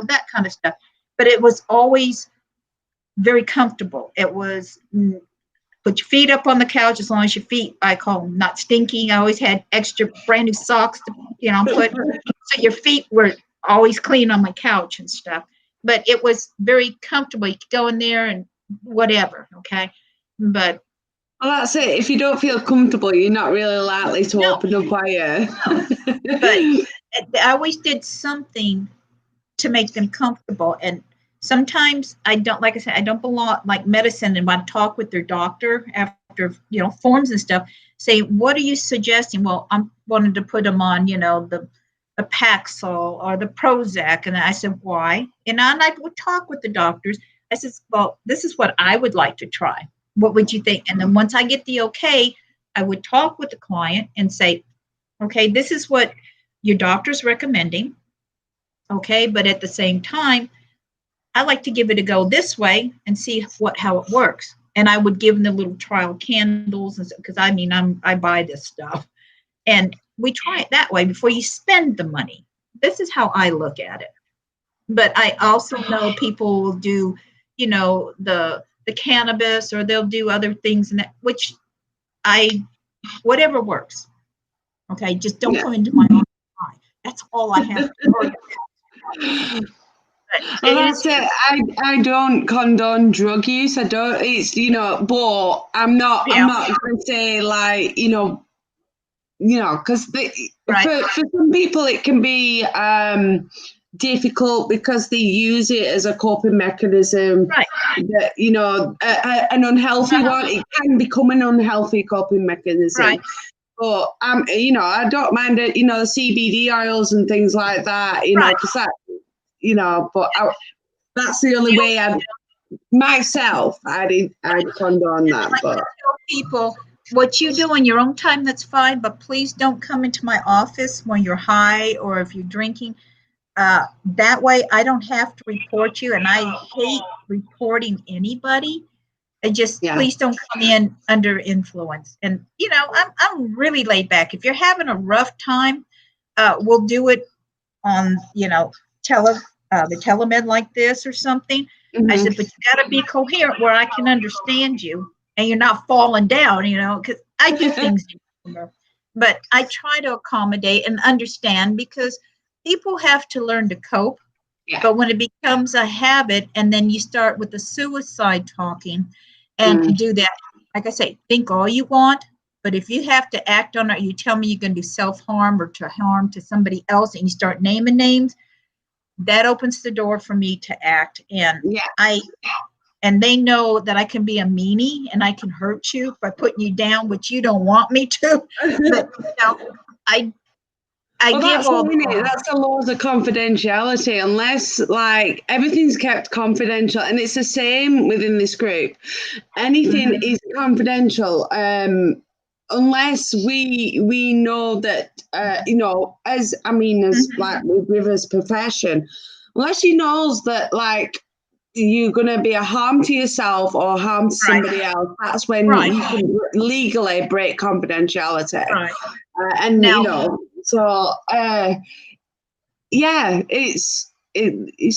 that kind of stuff. But it was always very comfortable. It was put your feet up on the couch, as long as your feet, I call them, not stinky. I always had extra brand new socks to, put, so your feet were always clean on my couch and stuff. But it was very comfortable. You could go in there and whatever, okay? But well, that's it. If you don't feel comfortable, you're not really likely to open up, are you? But I always did something to make them comfortable. And sometimes I don't, like I said, I don't belong like medicine. And when I talk with their doctor after, forms and stuff, say, what are you suggesting? Well, I'm wanting to put them on, the Paxil or the Prozac. And I said, why? And I would talk with the doctors. I said, well, this is what I would like to try. What would you think? And then once I get the okay, I would talk with the client and say, okay, this is what your doctor's recommending. Okay, but at the same time, I like to give it a go this way and see how it works. And I would give them the little trial candles, because I buy this stuff, and we try it that way before you spend the money. This is how I look at it. But I also know people will do, the cannabis, or they'll do other things, and that, which whatever works. Okay, just don't come into my own eye. That's all I have to worry about. Well, that's it. I don't condone drug use. I don't. It's but I'm not going to say like because for some people it can be difficult because they use it as a coping mechanism. Right. That, an unhealthy one. It can become an unhealthy coping mechanism. Right. But I don't mind it. The CBD oils and things like that. Because that. But that's the only way I'd condone that. But tell people, what you do in your own time, that's fine, but please don't come into my office when you're high or if you're drinking. That way I don't have to report you, and I hate reporting anybody. Please don't come in under influence. And I'm really laid back. If you're having a rough time, we'll do it on the telemed like this or something. I said, but you got to be coherent where I can understand you and you're not falling down, because I do things. But I try to accommodate and understand, because people have to learn to cope. Yeah. But when it becomes a habit, and then you start with the suicide talking and do that, like I say, think all you want. But if you have to act on it, you tell me you're going to do self-harm or to harm to somebody else, and you start naming names, that opens the door for me to act. And they know that I can be a meanie and I can hurt you by putting you down, which you don't want me to. But I Well, give that's all all, isn't it? That's the laws of confidentiality. Unless, like, everything's kept confidential, and it's the same within this group. Anything is confidential, unless we know that, you know, as like with River's profession, unless she knows that, like, you're going to be a harm to yourself or harm to somebody else, that's when you can legally break confidentiality. Right. And Now, you know, so yeah, it's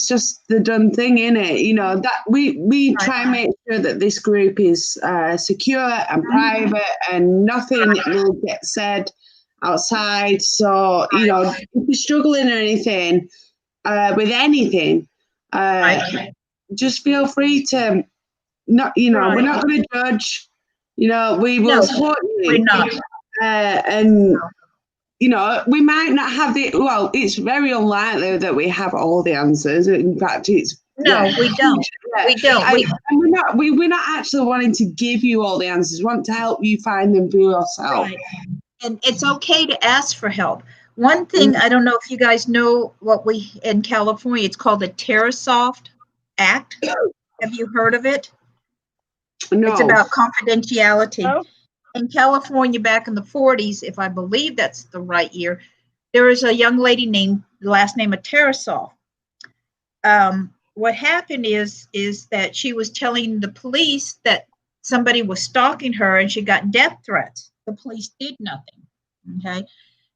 just the done thing, isn't it? You know, that we try and make sure that this group is secure and private, and nothing will get said outside. So you know, if you're struggling or anything with anything, just feel free to not. You know, we're not going to judge. You know, we will support you. We're not. And you know, we might not have well, it's very unlikely that we have all the answers. In fact, it's we don't. We don't. And we're not actually wanting to give you all the answers. We want to help you find them for yourself. Right. And it's okay to ask for help. One thing, I don't know if you guys know what we in California, it's called the TerraSoft Act. Have you heard of it? No. It's about confidentiality. No. In California back in the 40s, if I believe that's the right year, there was a young lady named, the last name of TerraSoft. What happened is that she was telling the police that somebody was stalking her and she got death threats. The police did nothing, okay?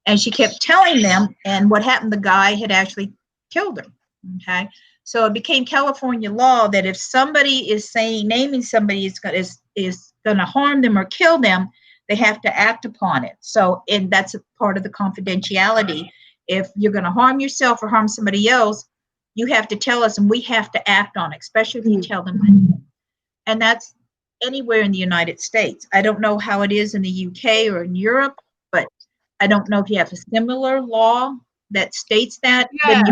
And she kept telling them, and what happened, the guy had actually killed her, okay? So it became California law that if somebody is naming somebody is going to harm them or kill them, they have to act upon it. So, and that's a part of the confidentiality. If you're going to harm yourself or harm somebody else, you have to tell us, and we have to act on it, especially if you tell them. And that's anywhere in the United States. I don't know how it is in the UK or in Europe, but I don't know if you have a similar law that states that. Yeah.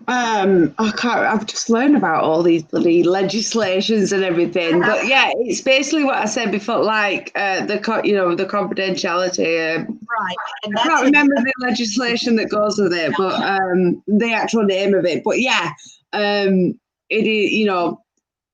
I've just learned about all these bloody legislations and everything, but yeah, it's basically what I said before, like the confidentiality. Right. And I can't remember the legislation that goes with it, but the actual name of it. But yeah, it is. You know,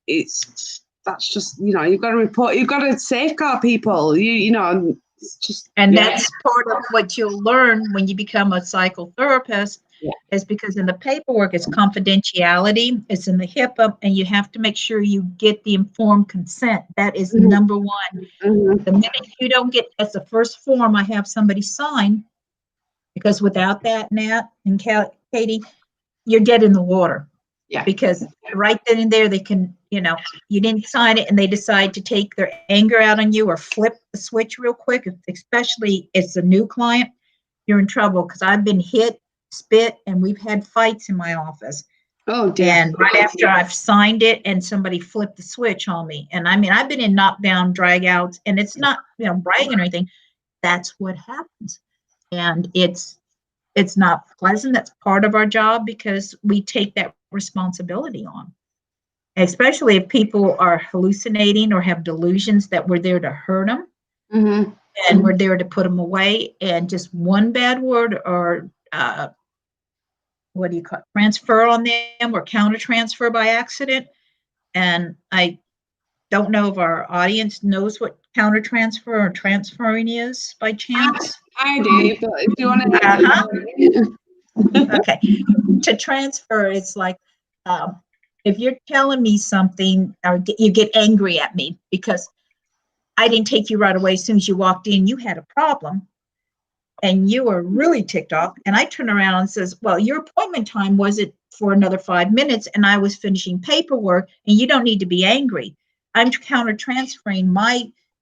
that's just, you know, you've got to report. You've got to safeguard people. You know, it's just. And that's part of what you'll learn when you become a psychotherapist. Yeah. Is because in the paperwork, it's confidentiality, it's in the HIPAA, and you have to make sure you get the informed consent. That is number one. The minute you don't get, that's the first form I have somebody sign, because without that, Nat and Katie, you're dead in the water. Yeah. Because right then and there, they can, you know, you didn't sign it and they decide to take their anger out on you or flip the switch real quick, especially if it's a new client, you're in trouble, because I've been hit, spit, and we've had fights in my office. Oh, dear. And right after I've signed it and somebody flipped the switch on me. And I mean, I've been in knockdown, drag outs, and it's not, you know, bragging or anything. That's what happens. And it's not pleasant. That's part of our job, because we take that responsibility on, especially if people are hallucinating or have delusions that we're there to hurt them. And we're there to put them away. And just one bad word or what do you call it, transfer on them or counter transfer by accident. And I don't know if our audience knows what counter transfer or transferring is by chance. I do, but if you want to. Okay. To transfer, it's like if you're telling me something or you get angry at me because I didn't take you right away as soon as you walked in, you had a problem. And you were really ticked off. And I turn around and says, well, your appointment time wasn't for another 5 minutes. And I was finishing paperwork, and you don't need to be angry. I'm counter transferring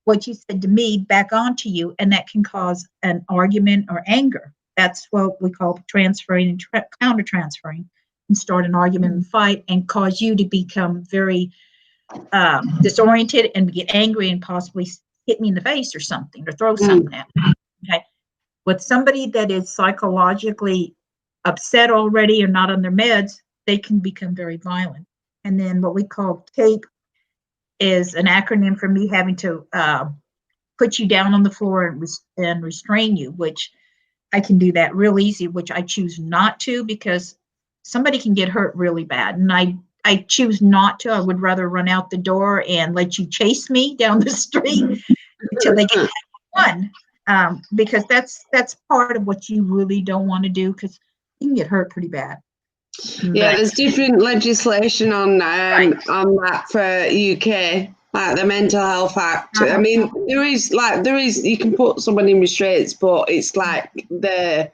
what you said to me back onto you. And that can cause an argument or anger. That's what we call transferring and counter transferring, and start an argument and fight and cause you to become very disoriented and get angry and possibly hit me in the face or something, or throw something at me. Okay. With somebody that is psychologically upset already or not on their meds, they can become very violent. And then what we call TAPE is an acronym for me having to put you down on the floor and restrain you, which I can do that real easy, which I choose not to because somebody can get hurt really bad. And I choose not to. I would rather run out the door and let you chase me down the street until they get one. Because that's part of what you really don't want to do, because you can get hurt pretty bad. Yeah, But, there's different legislation on Right. on that for UK, like the Mental Health Act. I mean, there is you can put someone in restraints, but it's like the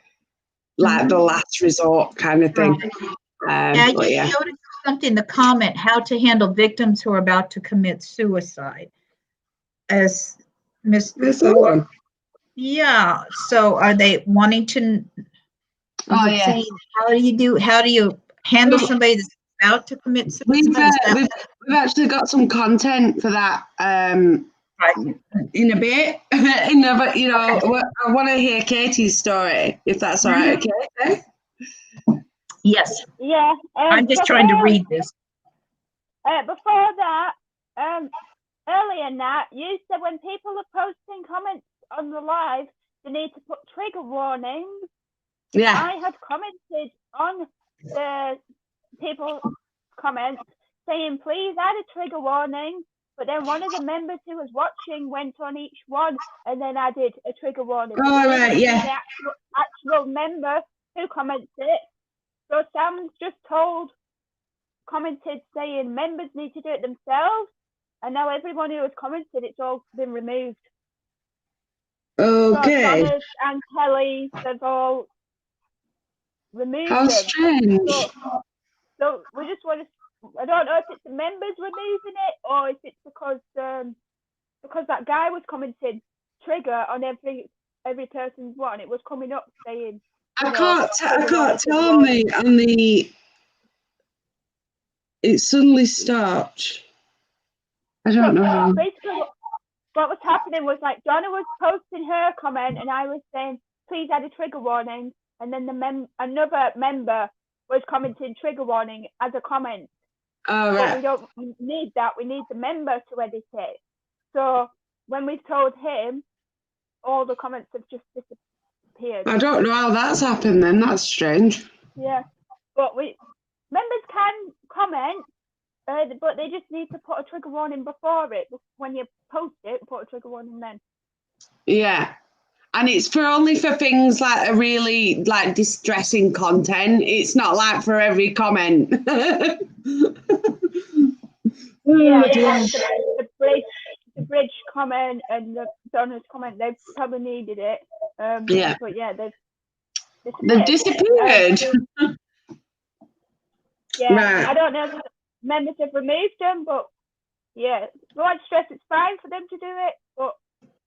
last resort kind of thing. I But just yeah. noticed something in the comment, how to handle victims who are about to commit suicide. As Miss, There's that one. yeah. So are they wanting to? Oh yeah. Saying, how do you handle somebody that's about to commit suicide? We've actually got some content for that in a bit. But you know, Okay. I want to hear Katie's story, if that's all right. Okay. Yes. Yeah. I'm just trying to read this. Before that, earlier, Nat, you said when people are posting comments on the live, they need to put trigger warnings. Yeah. I had commented on the people's comments saying, please add a trigger warning. But then one of the members who was watching went on each one and then added a trigger warning. Oh, right, yeah. The actual member who comments it. So Sam's just commented saying members need to do it themselves. And now everyone who has commented, it's all been removed. Okay. So Donna's and Kelly's have all removed How them. strange. So we just want to, I don't know if it's the members removing it or if it's because that guy was commenting trigger on every person's one. It was coming up saying, I can't tell on the it suddenly stopped. I don't know. Basically, what was happening was like Donna was posting her comment and I was saying, please add a trigger warning. And then another member was commenting trigger warning as a comment. Oh, right. But we don't need that. We need the member to edit it. So when we've told him, all the comments have just disappeared. I don't know how that's happened then. That's strange. Yeah. But members can comment, but they just need to put a trigger warning before it. When you post it, put a trigger warning then. Yeah. And it's only for things like a really like distressing content. It's not like for every comment. Yeah, the bridge comment and the Donna's comment, they probably needed it. Yeah. But yeah, they've disappeared. Yeah, right. I don't know if members have removed them, but yeah, blood stress, it's fine for them to do it, but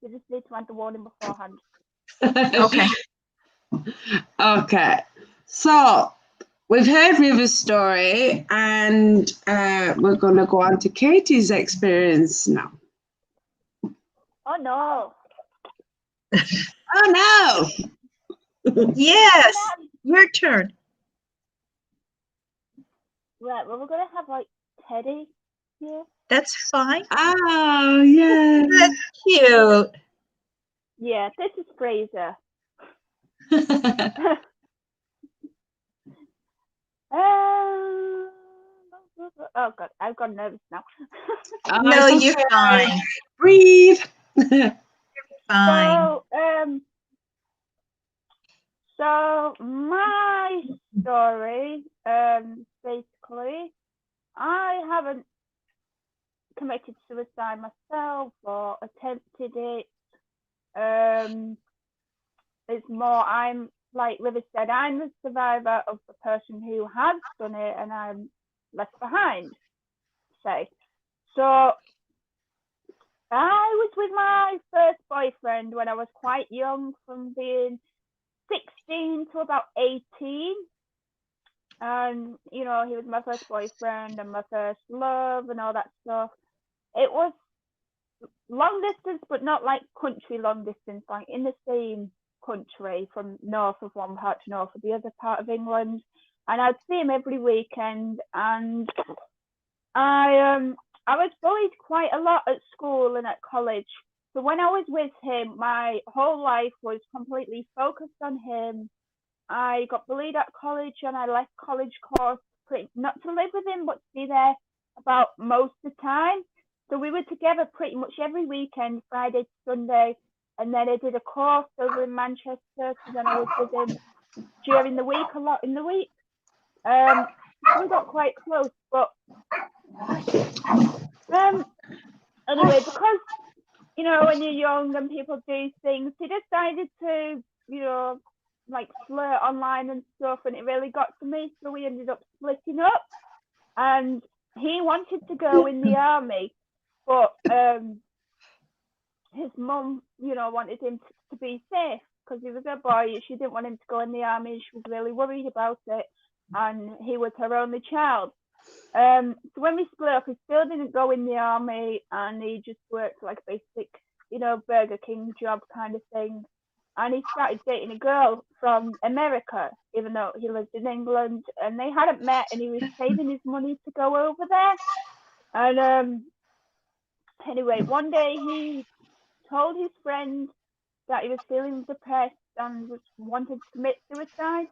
you just need to add the warning beforehand. Okay. Okay. So we've heard River's story, and we're going to go on to Katie's experience now. Oh no. Oh no. Yes, your turn. Right, well, we're going to have like Teddy here. That's fine. Oh, yeah. That's cute. Yeah, this is Fraser. Oh God, I've got nervous now. No, you're fine. Breathe. Fine. So my story, basically, I haven't committed suicide myself or attempted it. It's more, I'm like River said, I'm the survivor of the person who has done it, and I'm left behind, say. So I was with my first boyfriend when I was quite young, from being 16 to about 18. And, you know, he was my first boyfriend and my first love and all that stuff. It was long distance, but not like country long distance, like in the same country, from north of one part to north of the other part of England. And I'd see him every weekend, and I was bullied quite a lot at school and at college So when I was with him, my whole life was completely focused on him. I got bullied at college and I left college course not to live with him, but to be there about most of the time. So we were together pretty much every weekend, Friday to Sunday. And then I did a course over in Manchester. So then I was with him during the week, a lot in the week. We got quite close, but anyway, because, you know, when you're young and people do things, he decided to, you know, like flirt online and stuff, and it really got to me. So we ended up splitting up, and he wanted to go in the army, but his mum, you know, wanted him to be safe because he was a boy. She didn't want him to go in the army. She was really worried about it, and he was her only child. So when we split up, he still didn't go in the army, and he just worked like basic, you know, Burger King job kind of thing. And he started dating a girl from America, even though he lived in England, and they hadn't met, and he was saving his money to go over there. And anyway, one day he told his friend that he was feeling depressed and wanted to commit suicide.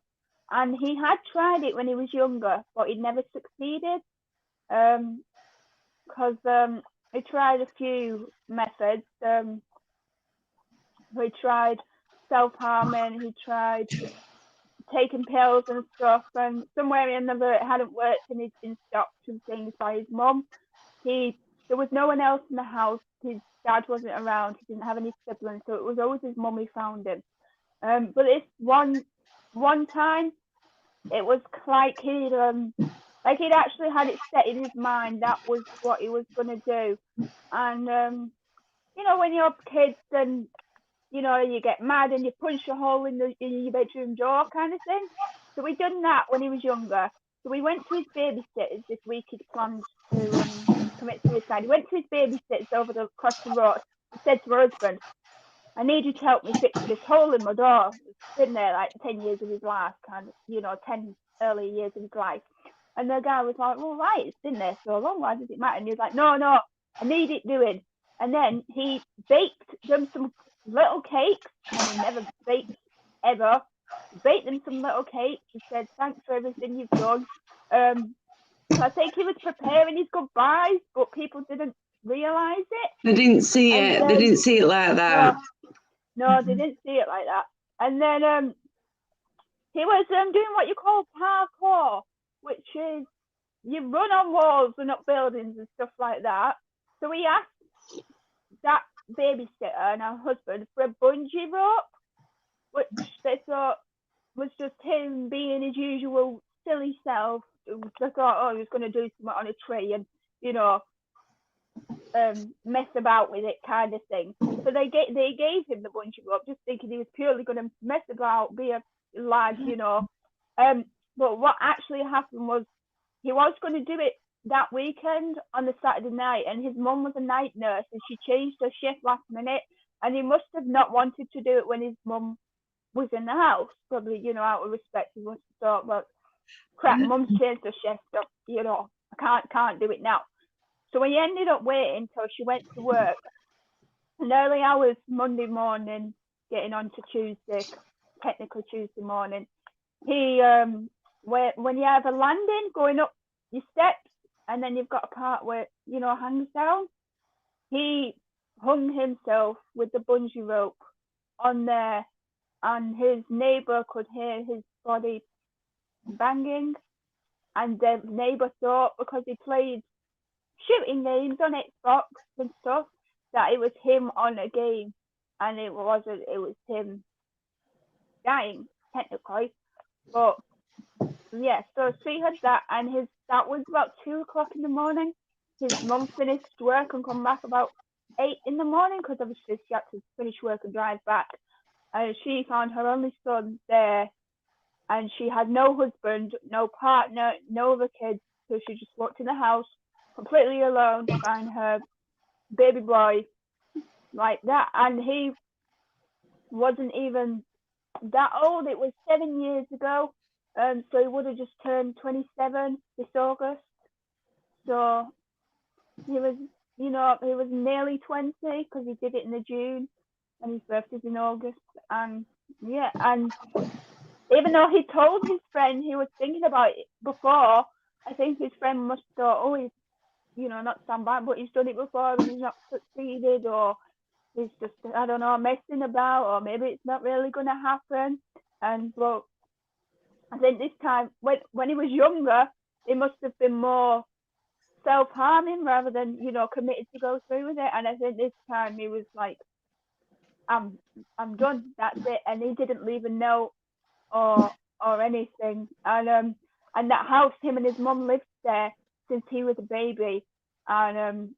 And he had tried it when he was younger, but he never succeeded. Because he tried a few methods. He tried self-harming, he tried taking pills and stuff, and somewhere or another it hadn't worked, and he'd been stopped and things by his mum. There was no one else in the house. His dad wasn't around. He didn't have any siblings, so it was always his mum who found him. But this one time, it was like he'd actually had it set in his mind that was what he was gonna do. And you know, when you're kids and you know, you get mad and you punch a hole in your bedroom door kind of thing. So we'd done that when he was younger. So we went to his babysitters this week. He'd planned to commit suicide. He went to his babysitters across the road. He said to her husband, I need you to help me fix this hole in my door. It's been there like 10 years of his life, kind of, you know, 10 early years of his life. And the guy was like, well, right, it's been there so long. Why does it matter? And he was like, no, I need it doing. And then he baked them some little cakes, and he never baked ever. He baked them some little cakes. He said, thanks for everything you've done. So I think he was preparing his goodbyes, but people didn't realise it. They didn't see it. They didn't see it like that. No, they didn't see it like that. And then he was doing what you call parkour, which is you run on walls and up buildings and stuff like that. So he asked that babysitter and her husband for a bungee rope, which they thought was just him being his usual silly self. They thought, oh, he was going to do something on a tree and, you know, mess about with it kind of thing. So they gave him the bungee rope, just thinking he was purely going to mess about, be a lad, you know. But what actually happened was he was going to do it that weekend on the Saturday night, and his mum was a night nurse, and she changed her shift last minute, and he must have not wanted to do it when his mum was in the house, probably, you know, out of respect. He must have thought, well, crap, mum's changed her shift, so, you know, I can't do it now. So he ended up waiting till she went to work, and early hours Monday morning, getting on to Tuesday, technically Tuesday morning, he when you have a landing going up your steps, and then you've got a part where, you know, hangs down. He hung himself with the bungee rope on there, and his neighbour could hear his body banging. And the neighbour thought, because he played shooting games on Xbox and stuff, that it was him on a game, and it wasn't. It was him dying, technically. But yeah, so she had that, and that was about 2:00 in the morning. His mum finished work and come back about 8 in the morning, because obviously she had to finish work and drive back. And she found her only son there, and she had no husband, no partner, no other kids. So she just walked in the house completely alone to find her baby boy like that. And he wasn't even that old. It was 7 years ago. So he would have just turned 27 this August. So he was you know, he was nearly 20 because he did it in the June and his birthday's in August. And yeah, and even though he told his friend he was thinking about it before, I think his friend must have thought, oh, he's, you know, not stand by, but he's done it before and he's not succeeded, or he's just, I don't know, messing about, or maybe it's not really going to happen. And but I think this time, when he was younger, he must have been more self-harming rather than, you know, committed to go through with it. And I think this time he was like, I'm done, that's it. And he didn't leave a note or anything. And that house, him and his mum lived there since he was a baby, and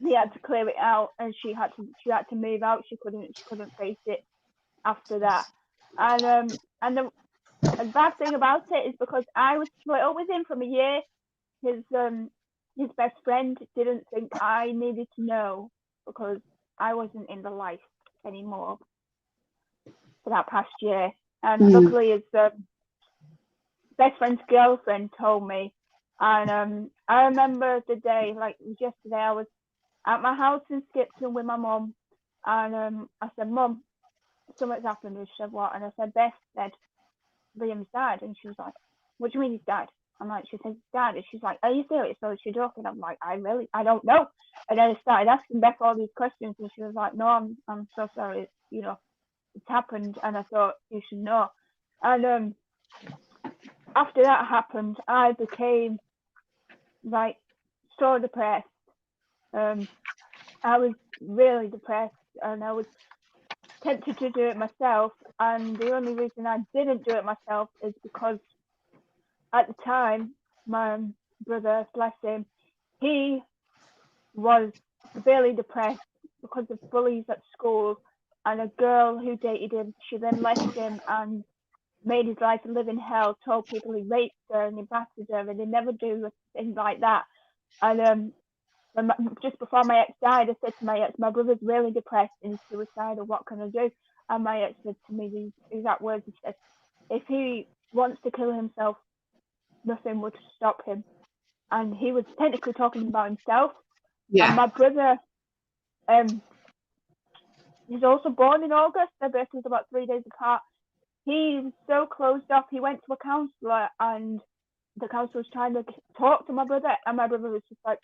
he had to clear it out, and she had to move out. She couldn't face it after that. And the bad thing about it is because I was split up with him from a year, his best friend didn't think I needed to know because I wasn't in the life anymore for that past year. And luckily his best friend's girlfriend told me. And I remember the day, like it was yesterday, I was at my house in Skipton with my mum, and I said, Mum, something's happened. And she said, what? And I said, Beth said Liam's died. And she was like, what do you mean he's died? I'm like, she said he's died. And she's like, are you serious? So she's joking. I'm like, I don't know. And then I started asking Beth all these questions, and she was like, no, I'm so sorry, you know, it's happened, and I thought you should know. And after that happened, I became like so depressed. I was really depressed, and I was tempted to do it myself. And the only reason I didn't do it myself is because at the time, my brother, bless him, he was severely depressed because of bullies at school, and a girl who dated him, she then left him and made his life a living hell, told people he raped her and he battered her, and he never do things like that. And just before my ex died, I said to my ex, my brother's really depressed and he's suicidal, what can I do? And my ex said to me these exact words, he said, if he wants to kill himself, nothing would stop him. And he was technically talking about himself. Yeah. And my brother, he's also born in August. Their birthdays about 3 days apart. He's so closed off. He went to a counsellor, and the counsellor was trying to talk to my brother, and my brother was just like,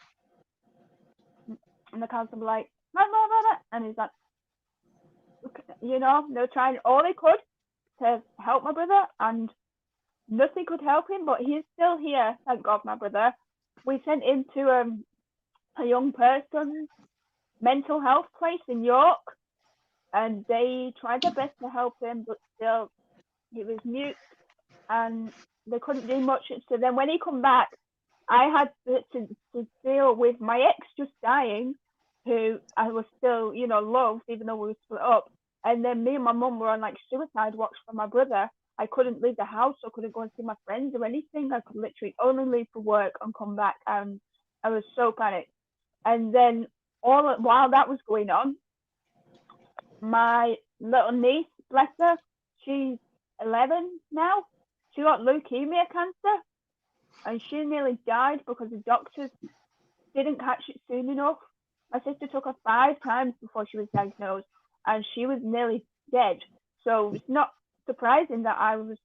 and the counsellor was like, and he's like, you know, they're trying all they could to help my brother, and nothing could help him, but he's still here, thank God, my brother. We sent him to a young person's mental health place in York, and they tried their best to help him, but still he was mute and they couldn't do much. So then when he come back, I had to deal with my ex just dying, who I was still, you know, loved, even though we were split up. And then me and my mum were on like suicide watch for my brother. I couldn't leave the house, I couldn't go and see my friends or anything. I could literally only leave for work and come back, and I was so panicked. And then while that was going on, my little niece, bless her, she's 11 now, she got leukemia cancer, and she nearly died because the doctors didn't catch it soon enough. My sister took her 5 times before she was diagnosed, and she was nearly dead. So it's not surprising that I was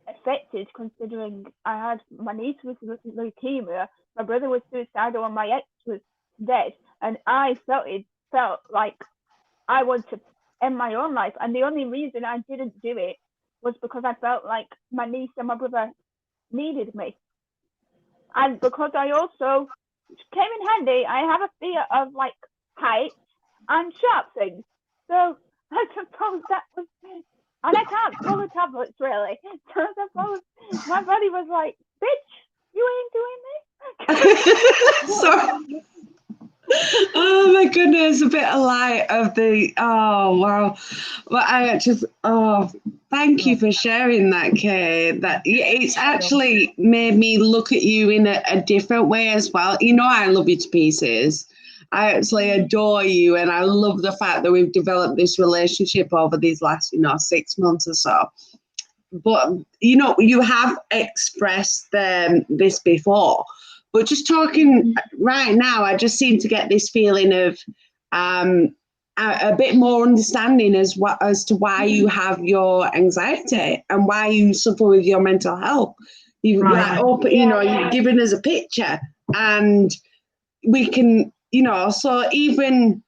affected, considering I had my niece with leukemia, my brother was suicidal, and my ex was dead, and I felt like I wanted to end my own life. And the only reason I didn't do it was because I felt like my niece and my brother needed me, and because I also, which came in handy, I have a fear of like heights and sharp things, so I suppose that was, and I can't swallow tablets really, so I suppose my body was like, bitch, you ain't doing this. Sorry. Oh my goodness, a bit of light of the, oh wow. Well, thank you for sharing that, Kay. That it's actually made me look at you in a different way as well. You know, I love you to pieces. I actually adore you, and I love the fact that we've developed this relationship over these last, 6 months or so. But, you have expressed this before, But just talking right now, I just seem to get this feeling of a bit more understanding as to why you have your anxiety and why you suffer with your mental health. You've you've given us a picture, and we can, so even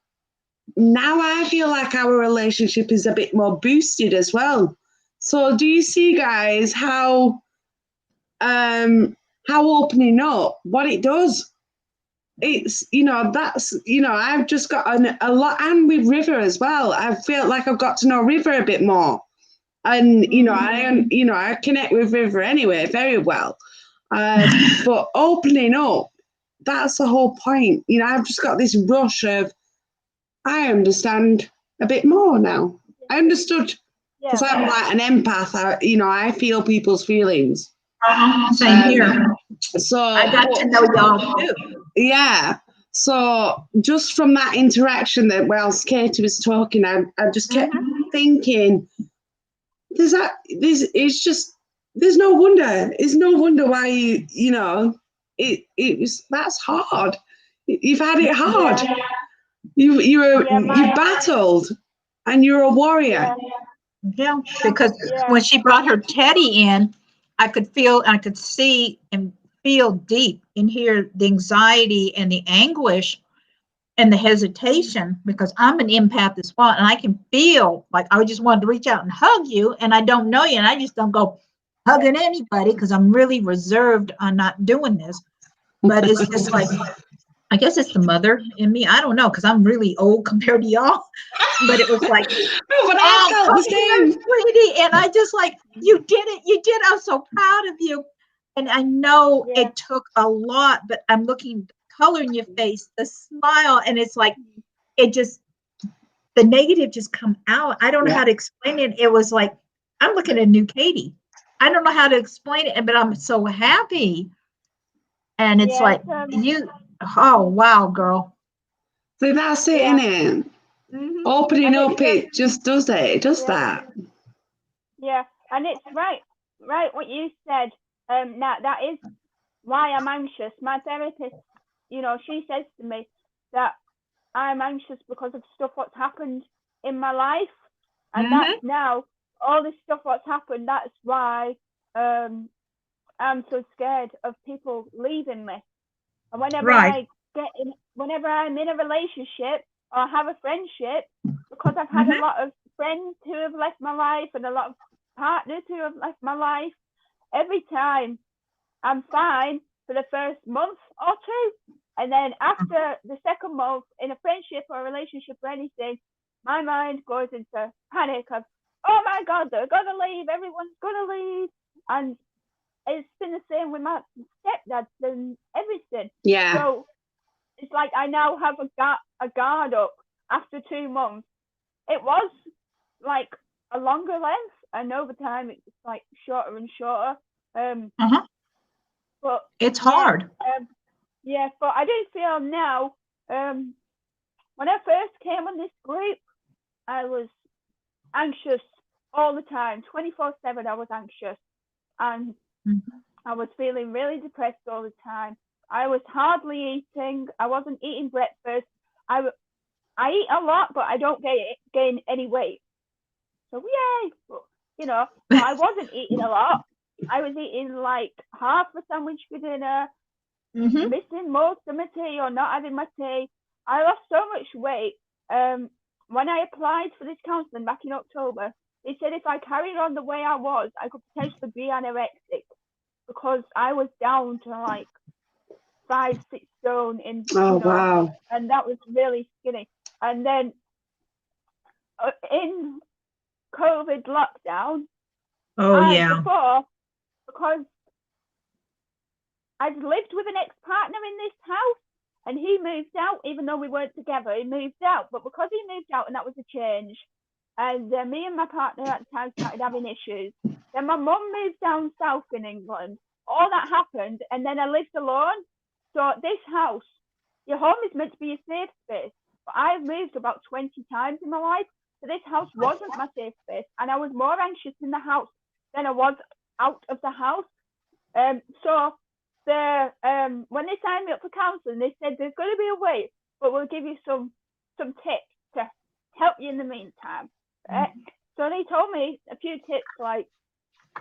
now I feel like our relationship is a bit more boosted as well. So do you see, guys, how opening up, what it does? It's, that's, I've just got a lot, and with River as well. I feel like I've got to know River a bit more. And, I connect with River anyway very well. But opening up, that's the whole point. I've just got this rush of, I understand a bit more now. I understood, because I'm like an empath. I feel people's feelings. Same here. So I got to know y'all too. Yeah. So just from that interaction that whilst Katie was talking, I just kept thinking, there's no wonder. It's no wonder why that's hard. You've had it hard. You've battled, and you're a warrior. Yeah, because when she brought her teddy in, I could see and feel deep and hear the anxiety and the anguish and the hesitation, because I'm an empath as well, and I can feel like I just wanted to reach out and hug you, and I don't know you, and I just don't go hugging anybody because I'm really reserved on not doing this. But it's just like, I guess it's the mother in me. I don't know, because I'm really old compared to y'all. But it was like, sweetie, and I just like, you did it. I'm so proud of you. And I know it took a lot, but I'm looking color in your face, the smile, and it's like, the negative just come out. I don't know how to explain it. It was like, I'm looking at a new Katie. I don't know how to explain it, but I'm so happy. And it's oh wow, girl. So that's it, innit? Opening up, it just does it. It does that. Yeah, and it's right what you said. That is why I'm anxious. My therapist, she says to me that I'm anxious because of stuff what's happened in my life, and that's now all this stuff what's happened. That's why I'm so scared of people leaving me. And whenever whenever I'm in a relationship or have a friendship, because I've had a lot of friends who have left my life and a lot of partners who have left my life, every time I'm fine for the first month or two. And then after the second month in a friendship or a relationship or anything, my mind goes into panic of, oh my God, they're going to leave. Everyone's going to leave. And it's been the same with my stepdad and everything. Yeah. So it's like I now have a guard up after 2 months. It was like a longer length, and over time it's like shorter and shorter. But it's hard. But I do feel now, when I first came on this group, I was anxious all the time, 24/7. I was anxious, and I was feeling really depressed all the time. I was hardly eating. I wasn't eating breakfast. I eat a lot, but I don't gain any weight. So yay! But, I wasn't eating a lot. I was eating like half a sandwich for dinner, missing most of my tea or not having my tea. I lost so much weight. When I applied for this counselling back in October, they said if I carried on the way I was, I could potentially be anorexic, because I was down to like 5-6 stone in. Wow! And that was really skinny. And then in COVID lockdown, before, because I'd lived with an ex-partner in this house, and he moved out, even though we weren't together. He moved out, but because he moved out, and that was a change, and me and my partner at the time started having issues. Then my mum moved down south in England. All that happened, and then I lived alone. So this house, your home is meant to be a safe space, but I've moved about 20 times in my life. So this house wasn't my safe space, and I was more anxious in the house than I was out of the house. So when they signed me up for counselling, they said there's going to be a wait, but we'll give you some tips to help you in the meantime. So they told me a few tips like